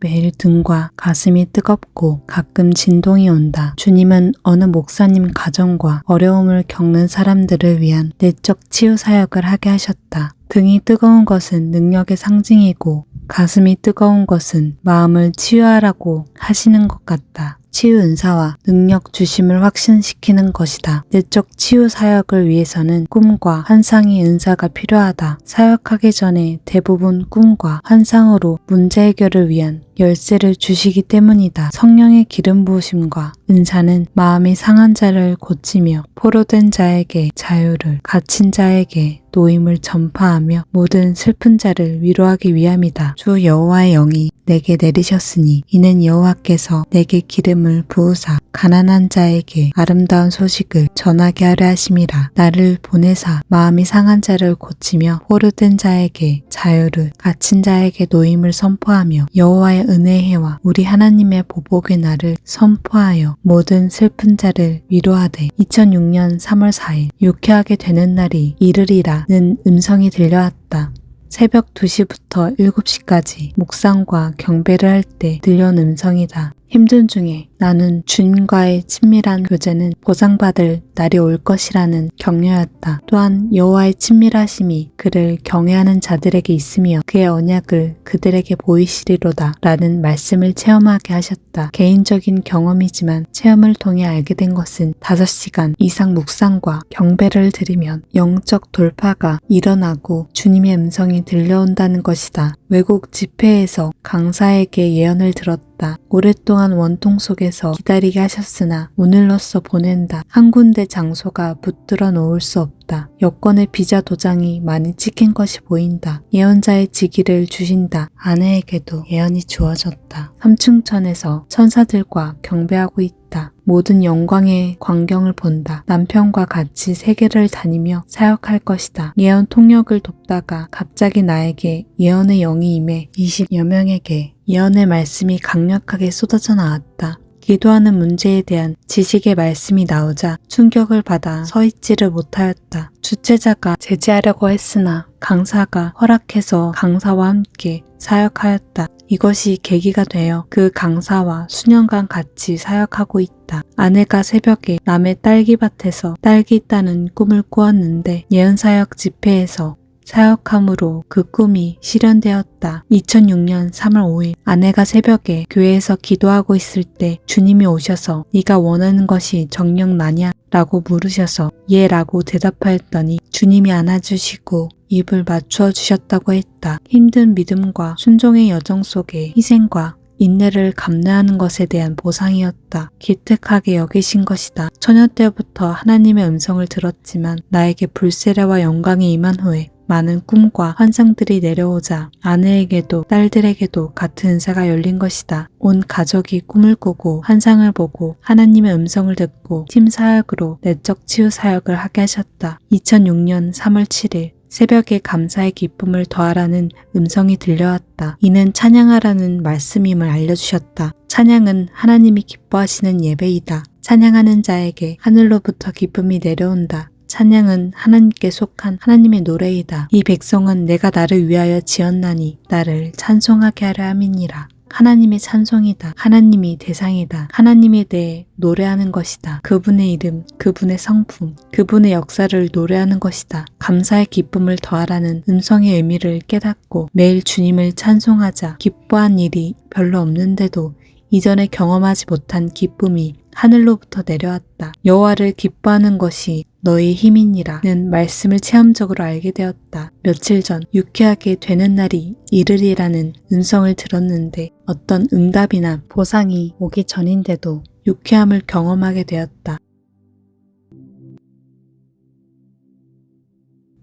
Speaker 1: 매일 등과 가슴이 뜨겁고 가끔 진동이 온다. 주님은 어느 목사님 가정과 어려움을 겪는 사람들을 위한 내적 치유 사역을 하게 하셨다. 등이 뜨거운 것은 능력의 상징이고 가슴이 뜨거운 것은 마음을 치유하라고 하시는 것 같다. 치유 은사와 능력 주심을 확신시키는 것이다. 내적 치유 사역을 위해서는 꿈과 환상의 은사가 필요하다. 사역하기 전에 대부분 꿈과 환상으로 문제 해결을 위한 열쇠를 주시기 때문이다. 성령의 기름 부으심과 은사는 마음이 상한 자를 고치며 포로된 자에게 자유를, 갇힌 자에게 노임을 전파하며 모든 슬픈 자를 위로하기 위함이다. 주 여호와의 영이 내게 내리셨으니 이는 여호와께서 내게 기름을 부으사 가난한 자에게 아름다운 소식을 전하게 하려 하심이라. 나를 보내사 마음이 상한 자를 고치며 포로된 자에게 자유를, 갇힌 자에게 노임을 선포하며 여호와의 은혜의 해와 우리 하나님의 보복의 날을 선포하여 모든 슬픈 자를 위로하되 2006년 3월 4일 유쾌하게 되는 날이 이르리라는 음성이 들려왔다. 새벽 2시부터 7시까지 묵상과 경배를 할 때 들려온 음성이다. 힘든 중에 나는 주님과의 친밀한 교제는 보상받을 날이 올 것이라는 격려였다. 또한 여호와의 친밀하심이 그를 경외하는 자들에게 있으며 그의 언약을 그들에게 보이시리로다 라는 말씀을 체험하게 하셨다. 개인적인 경험이지만 체험을 통해 알게 된 것은 5시간 이상 묵상과 경배를 드리면 영적 돌파가 일어나고 주님의 음성이 들려온다는 것이다. 외국 집회에서 강사에게 예언을 들었다. 오랫동안 원통 속에서 기다리게 하셨으나 오늘로써 보낸다. 한 군데 장소가 붙들어 놓을 수 없다. 여권의 비자 도장이 많이 찍힌 것이 보인다. 예언자의 직위를 주신다. 아내에게도 예언이 주어졌다. 삼층천에서 천사들과 경배하고 있다. 모든 영광의 광경을 본다. 남편과 같이 세계를 다니며 사역할 것이다. 예언 통역을 돕다가 갑자기 나에게 예언의 영이 임해 20여 명에게 예언의 말씀이 강력하게 쏟아져 나왔다. 기도하는 문제에 대한 지식의 말씀이 나오자 충격을 받아 서 있지를 못하였다. 주최자가 제지하려고 했으나 강사가 허락해서 강사와 함께 사역하였다. 이것이 계기가 되어 그 강사와 수년간 같이 사역하고 있다. 아내가 새벽에 남의 딸기밭에서 딸기 따는 꿈을 꾸었는데 예언사역 집회에서 사역함으로 그 꿈이 실현되었다. 2006년 3월 5일 아내가 새벽에 교회에서 기도하고 있을 때 주님이 오셔서 네가 원하는 것이 정녕 나냐? 라고 물으셔서 예 라고 대답하였더니 주님이 안아주시고 입을 맞추어 주셨다고 했다. 힘든 믿음과 순종의 여정 속에 희생과 인내를 감내하는 것에 대한 보상이었다. 기특하게 여기신 것이다. 처녀 때부터 하나님의 음성을 들었지만 나에게 불세례와 영광이 임한 후에 많은 꿈과 환상들이 내려오자 아내에게도 딸들에게도 같은 은사가 열린 것이다. 온 가족이 꿈을 꾸고 환상을 보고 하나님의 음성을 듣고 팀 사역으로 내적 치유 사역을 하게 하셨다. 2006년 3월 7일 새벽에 감사의 기쁨을 더하라는 음성이 들려왔다. 이는 찬양하라는 말씀임을 알려주셨다. 찬양은 하나님이 기뻐하시는 예배이다. 찬양하는 자에게 하늘로부터 기쁨이 내려온다. 찬양은 하나님께 속한 하나님의 노래이다. 이 백성은 내가 나를 위하여 지었나니 나를 찬송하게 하려 함이니라. 하나님의 찬송이다. 하나님이 대상이다. 하나님에 대해 노래하는 것이다. 그분의 이름, 그분의 성품, 그분의 역사를 노래하는 것이다. 감사의 기쁨을 더하라는 음성의 의미를 깨닫고 매일 주님을 찬송하자. 기뻐한 일이 별로 없는데도 이전에 경험하지 못한 기쁨이 하늘로부터 내려왔다. 여호와를 기뻐하는 것이 너의 힘이니라는 말씀을 체험적으로 알게 되었다. 며칠 전 유쾌하게 되는 날이 이르리라는 음성을 들었는데 어떤 응답이나 보상이 오기 전인데도 유쾌함을 경험하게 되었다.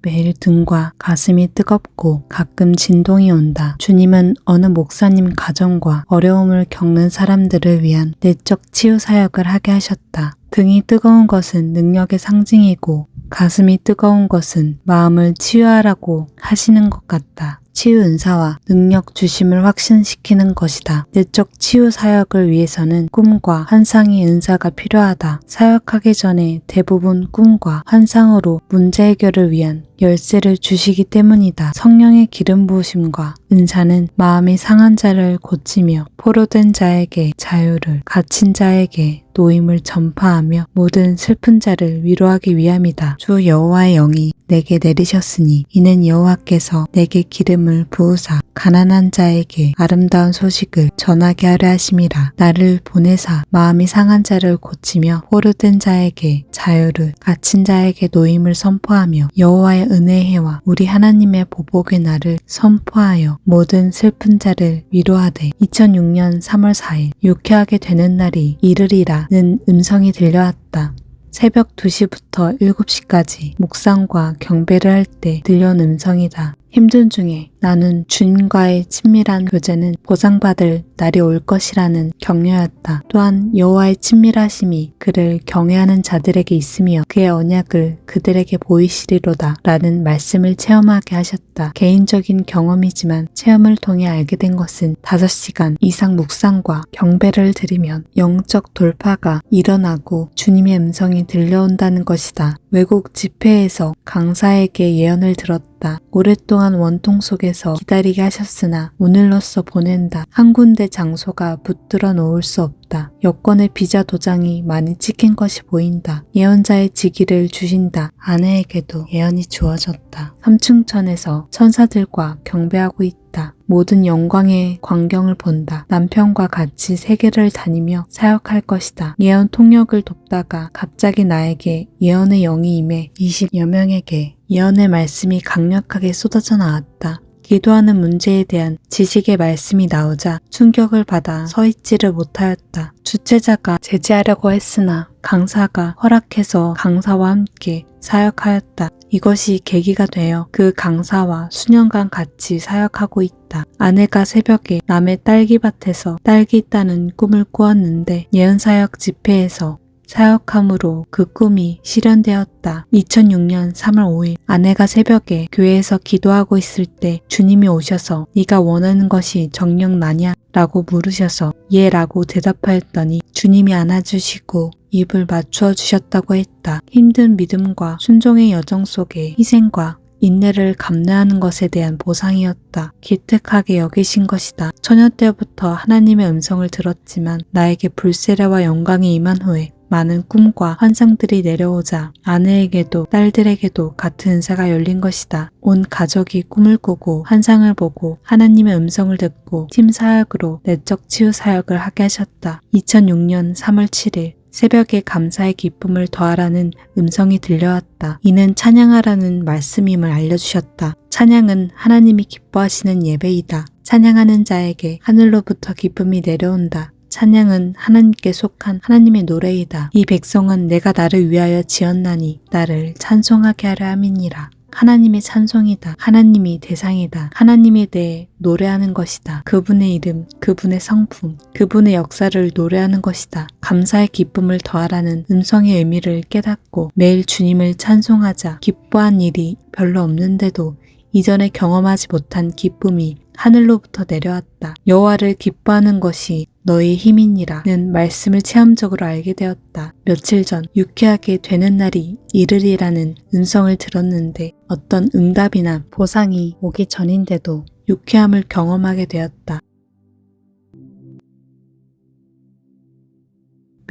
Speaker 1: 매일 등과 가슴이 뜨겁고 가끔 진동이 온다. 주님은 어느 목사님 가정과 어려움을 겪는 사람들을 위한 내적 치유 사역을 하게 하셨다. 등이 뜨거운 것은 능력의 상징이고 가슴이 뜨거운 것은 마음을 치유하라고 하시는 것 같다. 치유 은사와 능력 주심을 확신시키는 것이다. 내적 치유 사역을 위해서는 꿈과 환상의 은사가 필요하다. 사역하기 전에 대부분 꿈과 환상으로 문제 해결을 위한 열쇠를 주시기 때문이다. 성령의 기름 부으심과 은사는 마음이 상한 자를 고치며 포로된 자에게 자유를, 갇힌 자에게 노임을 전파하며 모든 슬픈 자를 위로하기 위함이다. 주 여호와의 영이 내게 내리셨으니 이는 여호와께서 내게 기름을 부으사 가난한 자에게 아름다운 소식을 전하게 하려 하심이라. 나를 보내사 마음이 상한 자를 고치며 포로된 자에게 자유를, 갇힌 자에게 노임을 선포하며 여호와의 은혜의 해와 우리 하나님의 보복의 날을 선포하여 모든 슬픈 자를 위로하되 2006년 3월 4일 유쾌하게 되는 날이 이르리라는 음성이 들려왔다. 새벽 2시부터 7시까지 묵상과 경배를 할 때 들려온 음성이다. 힘든 중에 나는 주님과의 친밀한 교제는 보상받을 날이 올 것이라는 격려였다. 또한 여호와의 친밀하심이 그를 경외하는 자들에게 있으며 그의 언약을 그들에게 보이시리로다 라는 말씀을 체험하게 하셨다. 개인적인 경험이지만 체험을 통해 알게 된 것은 5시간 이상 묵상과 경배를 드리면 영적 돌파가 일어나고 주님의 음성이 들려온다는 것이다. 외국 집회에서 강사에게 예언을 들었다. 오랫동안 원통 속에서 기다리게 하셨으나 오늘로써 보낸다. 한 군데 장소가 붙들어 놓을 수 없다. 여권의 비자 도장이 많이 찍힌 것이 보인다. 예언자의 직위를 주신다. 아내에게도 예언이 주어졌다. 삼층천에서 천사들과 경배하고 있다. 모든 영광의 광경을 본다. 남편과 같이 세계를 다니며 사역할 것이다. 예언 통역을 돕다가 갑자기 나에게 예언의 영이 임해 20여 명에게 예언의 말씀이 강력하게 쏟아져 나왔다. 기도하는 문제에 대한 지식의 말씀이 나오자 충격을 받아 서 있지를 못하였다. 주최자가 제지하려고 했으나 강사가 허락해서 강사와 함께 사역하였다. 이것이 계기가 되어 그 강사와 수년간 같이 사역하고 있다. 아내가 새벽에 남의 딸기밭에서 딸기 따는 꿈을 꾸었는데 예언사역 집회에서 사역함으로 그 꿈이 실현되었다. 2006년 3월 5일 아내가 새벽에 교회에서 기도하고 있을 때 주님이 오셔서 네가 원하는 것이 정녕 나냐? 라고 물으셔서 예 라고 대답하였더니 주님이 안아주시고 입을 맞추어 주셨다고 했다. 힘든 믿음과 순종의 여정 속에 희생과 인내를 감내하는 것에 대한 보상이었다. 기특하게 여기신 것이다. 처녀 때부터 하나님의 음성을 들었지만 나에게 불세례와 영광이 임한 후에 많은 꿈과 환상들이 내려오자 아내에게도 딸들에게도 같은 은사가 열린 것이다. 온 가족이 꿈을 꾸고 환상을 보고 하나님의 음성을 듣고 팀 사역으로 내적 치유 사역을 하게 하셨다. 2006년 3월 7일 새벽에 감사의 기쁨을 더하라는 음성이 들려왔다. 이는 찬양하라는 말씀임을 알려주셨다. 찬양은 하나님이 기뻐하시는 예배이다. 찬양하는 자에게 하늘로부터 기쁨이 내려온다. 찬양은 하나님께 속한 하나님의 노래이다. 이 백성은 내가 나를 위하여 지었나니 나를 찬송하게 하려 함이니라. 하나님의 찬송이다. 하나님이 대상이다. 하나님에 대해 노래하는 것이다. 그분의 이름, 그분의 성품, 그분의 역사를 노래하는 것이다. 감사의 기쁨을 더하라는 음성의 의미를 깨닫고 매일 주님을 찬송하자. 기뻐한 일이 별로 없는데도 이전에 경험하지 못한 기쁨이 하늘로부터 내려왔다. 여호와를 기뻐하는 것이 너의 힘이니라는 말씀을 체험적으로 알게 되었다. 며칠 전 유쾌하게 되는 날이 이르리라는 음성을 들었는데 어떤 응답이나 보상이 오기 전인데도 유쾌함을 경험하게 되었다.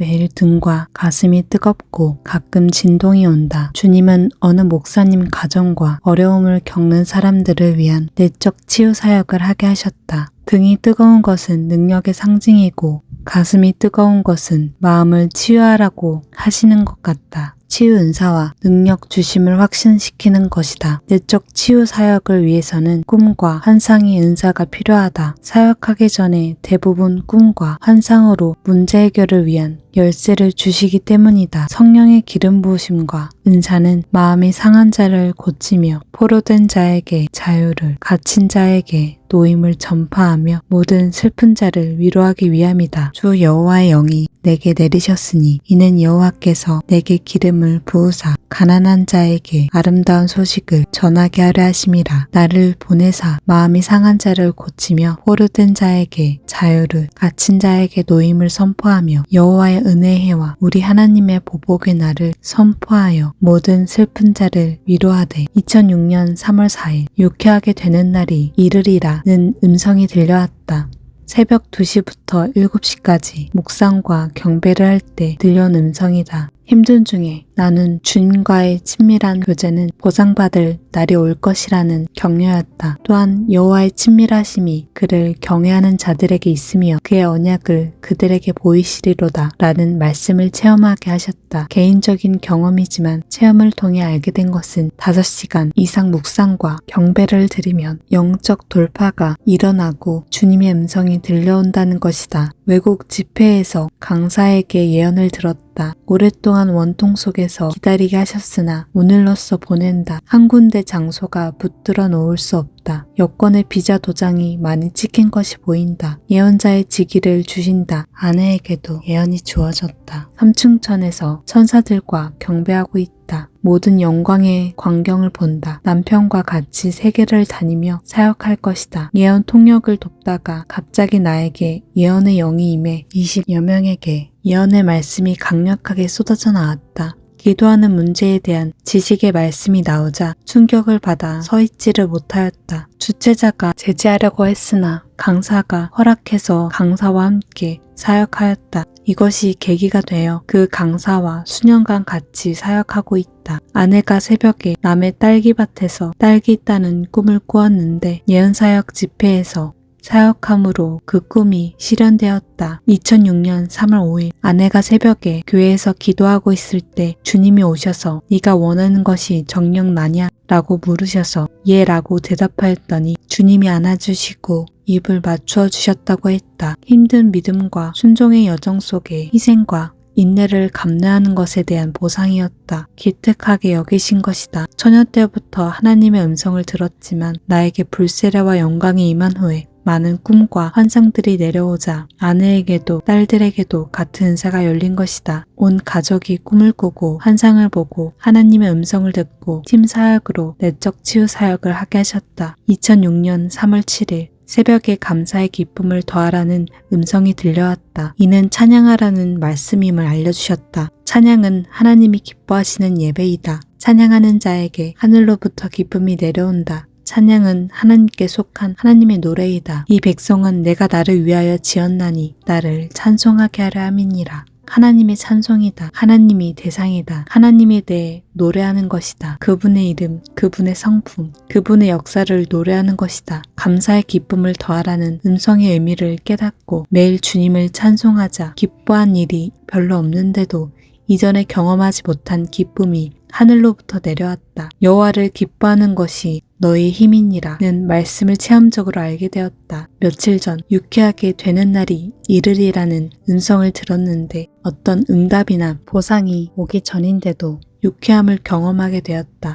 Speaker 1: 매일 등과 가슴이 뜨겁고 가끔 진동이 온다. 주님은 어느 목사님 가정과 어려움을 겪는 사람들을 위한 내적 치유 사역을 하게 하셨다. 등이 뜨거운 것은 능력의 상징이고 가슴이 뜨거운 것은 마음을 치유하라고 하시는 것 같다. 치유 은사와 능력 주심을 확신시키는 것이다. 내적 치유 사역을 위해서는 꿈과 환상의 은사가 필요하다. 사역하기 전에 대부분 꿈과 환상으로 문제 해결을 위한 열쇠를 주시기 때문이다. 성령의 기름 부으심과 은사는 마음이 상한 자를 고치며 포로된 자에게 자유를, 갇힌 자에게 노임을 전파하며 모든 슬픈 자를 위로하기 위함이다. 주 여호와의 영이 내게 내리셨으니 이는 여호와께서 내게 기름을 부으사 가난한 자에게 아름다운 소식을 전하게 하려 하심이라. 나를 보내사 마음이 상한 자를 고치며 포로된 자에게 자유를, 갇힌 자에게 노임을 선포하며 여호와의 은혜의 해와 우리 하나님의 보복의 날을 선포하여 모든 슬픈 자를 위로하되 2006년 3월 4일 유쾌하게 되는 날이 이르리라 는 음성이 들려왔다. 새벽 2시부터 7시까지 묵상과 경배를 할 때 들려온 음성이다. 힘든 중에 나는 주님과의 친밀한 교제는 보상받을 날이 올 것이라는 격려였다. 또한 여호와의 친밀하심이 그를 경외하는 자들에게 있으며 그의 언약을 그들에게 보이시리로다 라는 말씀을 체험하게 하셨다. 개인적인 경험이지만 체험을 통해 알게 된 것은 5시간 이상 묵상과 경배를 드리면 영적 돌파가 일어나고 주님의 음성이 들려온다는 것이다. 외국 집회에서 강사에게 예언을 들었다. 오랫동안 원통 속에서 기다리게 하셨으나 오늘로써 보낸다. 한 군데 장소가 붙들어 놓을 수 없다. 여권의 비자 도장이 많이 찍힌 것이 보인다. 예언자의 직위를 주신다. 아내에게도 예언이 주어졌다. 삼층천에서 천사들과 경배하고 있다. 모든 영광의 광경을 본다. 남편과 같이 세계를 다니며 사역할 것이다. 예언 통역을 돕다가 갑자기 나에게 예언의 영이 임해 20여 명에게 예언의 말씀이 강력하게 쏟아져 나왔다. 기도하는 문제에 대한 지식의 말씀이 나오자 충격을 받아 서 있지를 못하였다. 주최자가 제지하려고 했으나 강사가 허락해서 강사와 함께 사역하였다. 이것이 계기가 되어 그 강사와 수년간 같이 사역하고 있다. 아내가 새벽에 남의 딸기밭에서 딸기 따는 꿈을 꾸었는데 예언사역 집회에서 사역함으로 그 꿈이 실현되었다. 2006년 3월 5일 아내가 새벽에 교회에서 기도하고 있을 때 주님이 오셔서 네가 원하는 것이 정녕 나냐? 라고 물으셔서 예 라고 대답하였더니 주님이 안아주시고 입을 맞추어 주셨다고 했다. 힘든 믿음과 순종의 여정 속에 희생과 인내를 감내하는 것에 대한 보상이었다. 기특하게 여기신 것이다. 처녀 때부터 하나님의 음성을 들었지만 나에게 불세례와 영광이 임한 후에 많은 꿈과 환상들이 내려오자 아내에게도 딸들에게도 같은 은사가 열린 것이다. 온 가족이 꿈을 꾸고 환상을 보고 하나님의 음성을 듣고 팀 사역으로 내적 치유 사역을 하게 하셨다. 2006년 3월 7일 새벽에 감사의 기쁨을 더하라는 음성이 들려왔다. 이는 찬양하라는 말씀임을 알려주셨다. 찬양은 하나님이 기뻐하시는 예배이다. 찬양하는 자에게 하늘로부터 기쁨이 내려온다. 찬양은 하나님께 속한 하나님의 노래이다. 이 백성은 내가 나를 위하여 지었나니 나를 찬송하게 하려 함이니라. 하나님의 찬송이다. 하나님이 대상이다. 하나님에 대해 노래하는 것이다. 그분의 이름, 그분의 성품, 그분의 역사를 노래하는 것이다. 감사의 기쁨을 더하라는 음성의 의미를 깨닫고 매일 주님을 찬송하자. 기뻐한 일이 별로 없는데도 이전에 경험하지 못한 기쁨이 하늘로부터 내려왔다. 여호와를 기뻐하는 것이 너의 힘이니라는 말씀을 체험적으로 알게 되었다. 며칠 전 유쾌하게 되는 날이 이르리라는 음성을 들었는데 어떤 응답이나 보상이 오기 전인데도 유쾌함을 경험하게 되었다.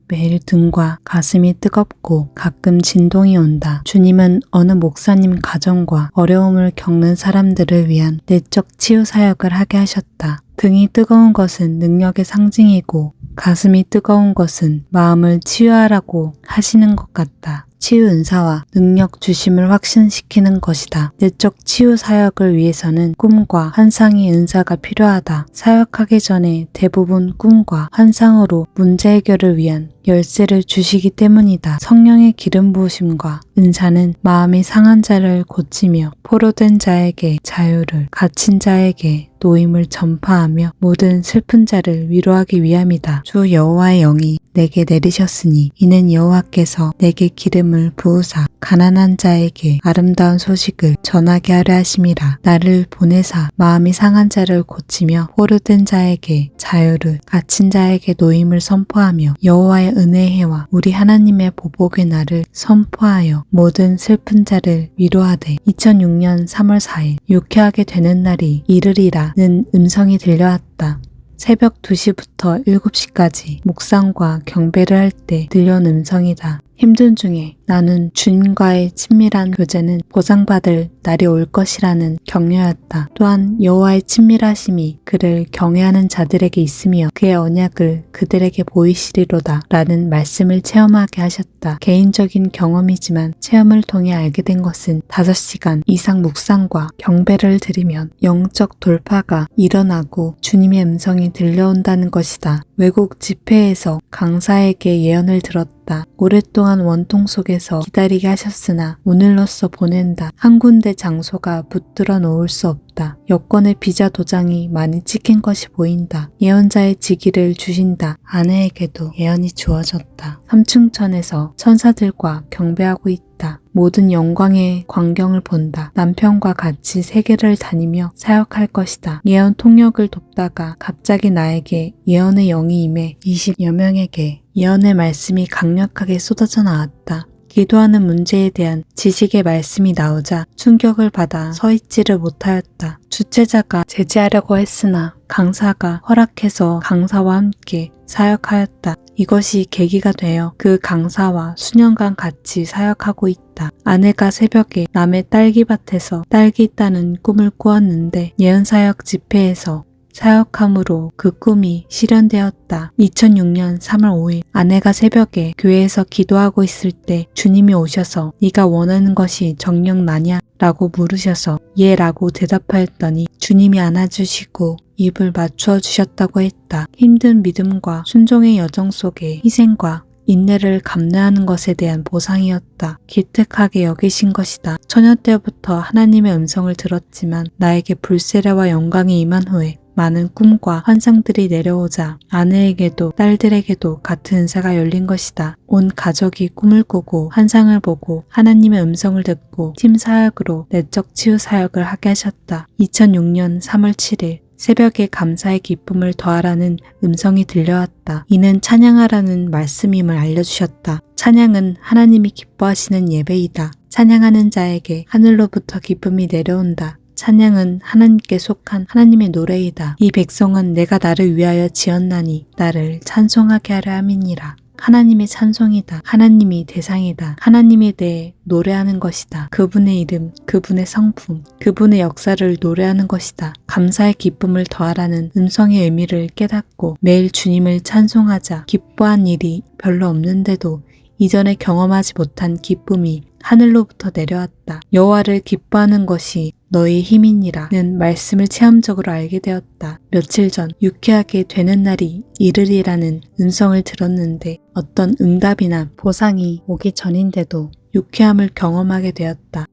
Speaker 1: 매일 등과 가슴이 뜨겁고 가끔 진동이 온다. 주님은 어느 목사님 가정과 어려움을 겪는 사람들을 위한 내적 치유 사역을 하게 하셨다. 등이 뜨거운 것은 능력의 상징이고 가슴이 뜨거운 것은 마음을 치유하라고 하시는 것 같다. 치유 은사와 능력 주심을 확신시키는 것이다. 내적 치유 사역을 위해서는 꿈과 환상의 은사가 필요하다. 사역하기 전에 대부분 꿈과 환상으로 문제 해결을 위한 열쇠를 주시기 때문이다. 성령의 기름 부으심과 은사는 마음이 상한 자를 고치며 포로된 자에게 자유를, 갇힌 자에게 노임을 전파하며 모든 슬픈 자를 위로하기 위함이다. 주 여호와의 영이 내게 내리셨으니 이는 여호와께서 내게 기름을 부으사 가난한 자에게 아름다운 소식을 전하게 하려 하심이라. 나를 보내사 마음이 상한 자를 고치며 포로된 자에게 자유를, 갇힌 자에게 노임을 선포하며 여호와의 은혜의 해와 우리 하나님의 보복의 날을 선포하여 모든 슬픈 자를 위로하되 2006년 3월 4일 유쾌하게 되는 날이 이르리라 있다는 음성이 들려왔다. 새벽 2시부터 7시까지 묵상과 경배를 할 때 들려온 음성이다. 힘든 중에 나는 주님과의 친밀한 교제는 보상받을 날이 올 것이라는 격려였다. 또한 여호와의 친밀하심이 그를 경외하는 자들에게 있으며 그의 언약을 그들에게 보이시리로다 라는 말씀을 체험하게 하셨다. 개인적인 경험이지만 체험을 통해 알게 된 것은 5시간 이상 묵상과 경배를 드리면 영적 돌파가 일어나고 주님의 음성이 들려온다는 것이다. 외국 집회에서 강사에게 예언을 들었다. 오랫동안 원통 속에서 기다리게 하셨으나 오늘로써 보낸다. 한 군데 장소가 붙들어 놓을 수 없다. 여권의 비자 도장이 많이 찍힌 것이 보인다. 예언자의 직위를 주신다. 아내에게도 예언이 주어졌다. 삼층천에서 천사들과 경배하고 있다. 모든 영광의 광경을 본다. 남편과 같이 세계를 다니며 사역할 것이다. 예언 통역을 돕다가 갑자기 나에게 예언의 영이 임해 20여 명에게 예언의 말씀이 강력하게 쏟아져 나왔다. 기도하는 문제에 대한 지식의 말씀이 나오자 충격을 받아 서 있지를 못하였다. 주최자가 제지하려고 했으나 강사가 허락해서 강사와 함께 사역하였다. 이것이 계기가 되어 그 강사와 수년간 같이 사역하고 있다. 아내가 새벽에 남의 딸기밭에서 딸기 따는 꿈을 꾸었는데 예언사역 집회에서 사역함으로 그 꿈이 실현되었다. 2006년 3월 5일 아내가 새벽에 교회에서 기도하고 있을 때 주님이 오셔서 네가 원하는 것이 정녕 나냐? 라고 물으셔서 예 라고 대답하였더니 주님이 안아주시고 입을 맞추어 주셨다고 했다. 힘든 믿음과 순종의 여정 속에 희생과 인내를 감내하는 것에 대한 보상이었다. 기특하게 여기신 것이다. 처녀 때부터 하나님의 음성을 들었지만 나에게 불세례와 영광이 임한 후에 많은 꿈과 환상들이 내려오자 아내에게도 딸들에게도 같은 은사가 열린 것이다. 온 가족이 꿈을 꾸고 환상을 보고 하나님의 음성을 듣고 팀 사역으로 내적 치유 사역을 하게 하셨다. 2006년 3월 7일 새벽에 감사의 기쁨을 더하라는 음성이 들려왔다. 이는 찬양하라는 말씀임을 알려주셨다. 찬양은 하나님이 기뻐하시는 예배이다. 찬양하는 자에게 하늘로부터 기쁨이 내려온다. 찬양은 하나님께 속한 하나님의 노래이다. 이 백성은 내가 나를 위하여 지었나니 나를 찬송하게 하려 함이니라. 하나님의 찬송이다. 하나님이 대상이다. 하나님에 대해 노래하는 것이다. 그분의 이름, 그분의 성품, 그분의 역사를 노래하는 것이다. 감사의 기쁨을 더하라는 음성의 의미를 깨닫고 매일 주님을 찬송하자. 기뻐한 일이 별로 없는데도 이전에 경험하지 못한 기쁨이 하늘로부터 내려왔다. 여호와를 기뻐하는 것이 너의 힘이니라는 말씀을 체험적으로 알게 되었다. 며칠 전 유쾌하게 되는 날이 이르리라는 음성을 들었는데 어떤 응답이나 보상이 오기 전인데도 유쾌함을 경험하게 되었다.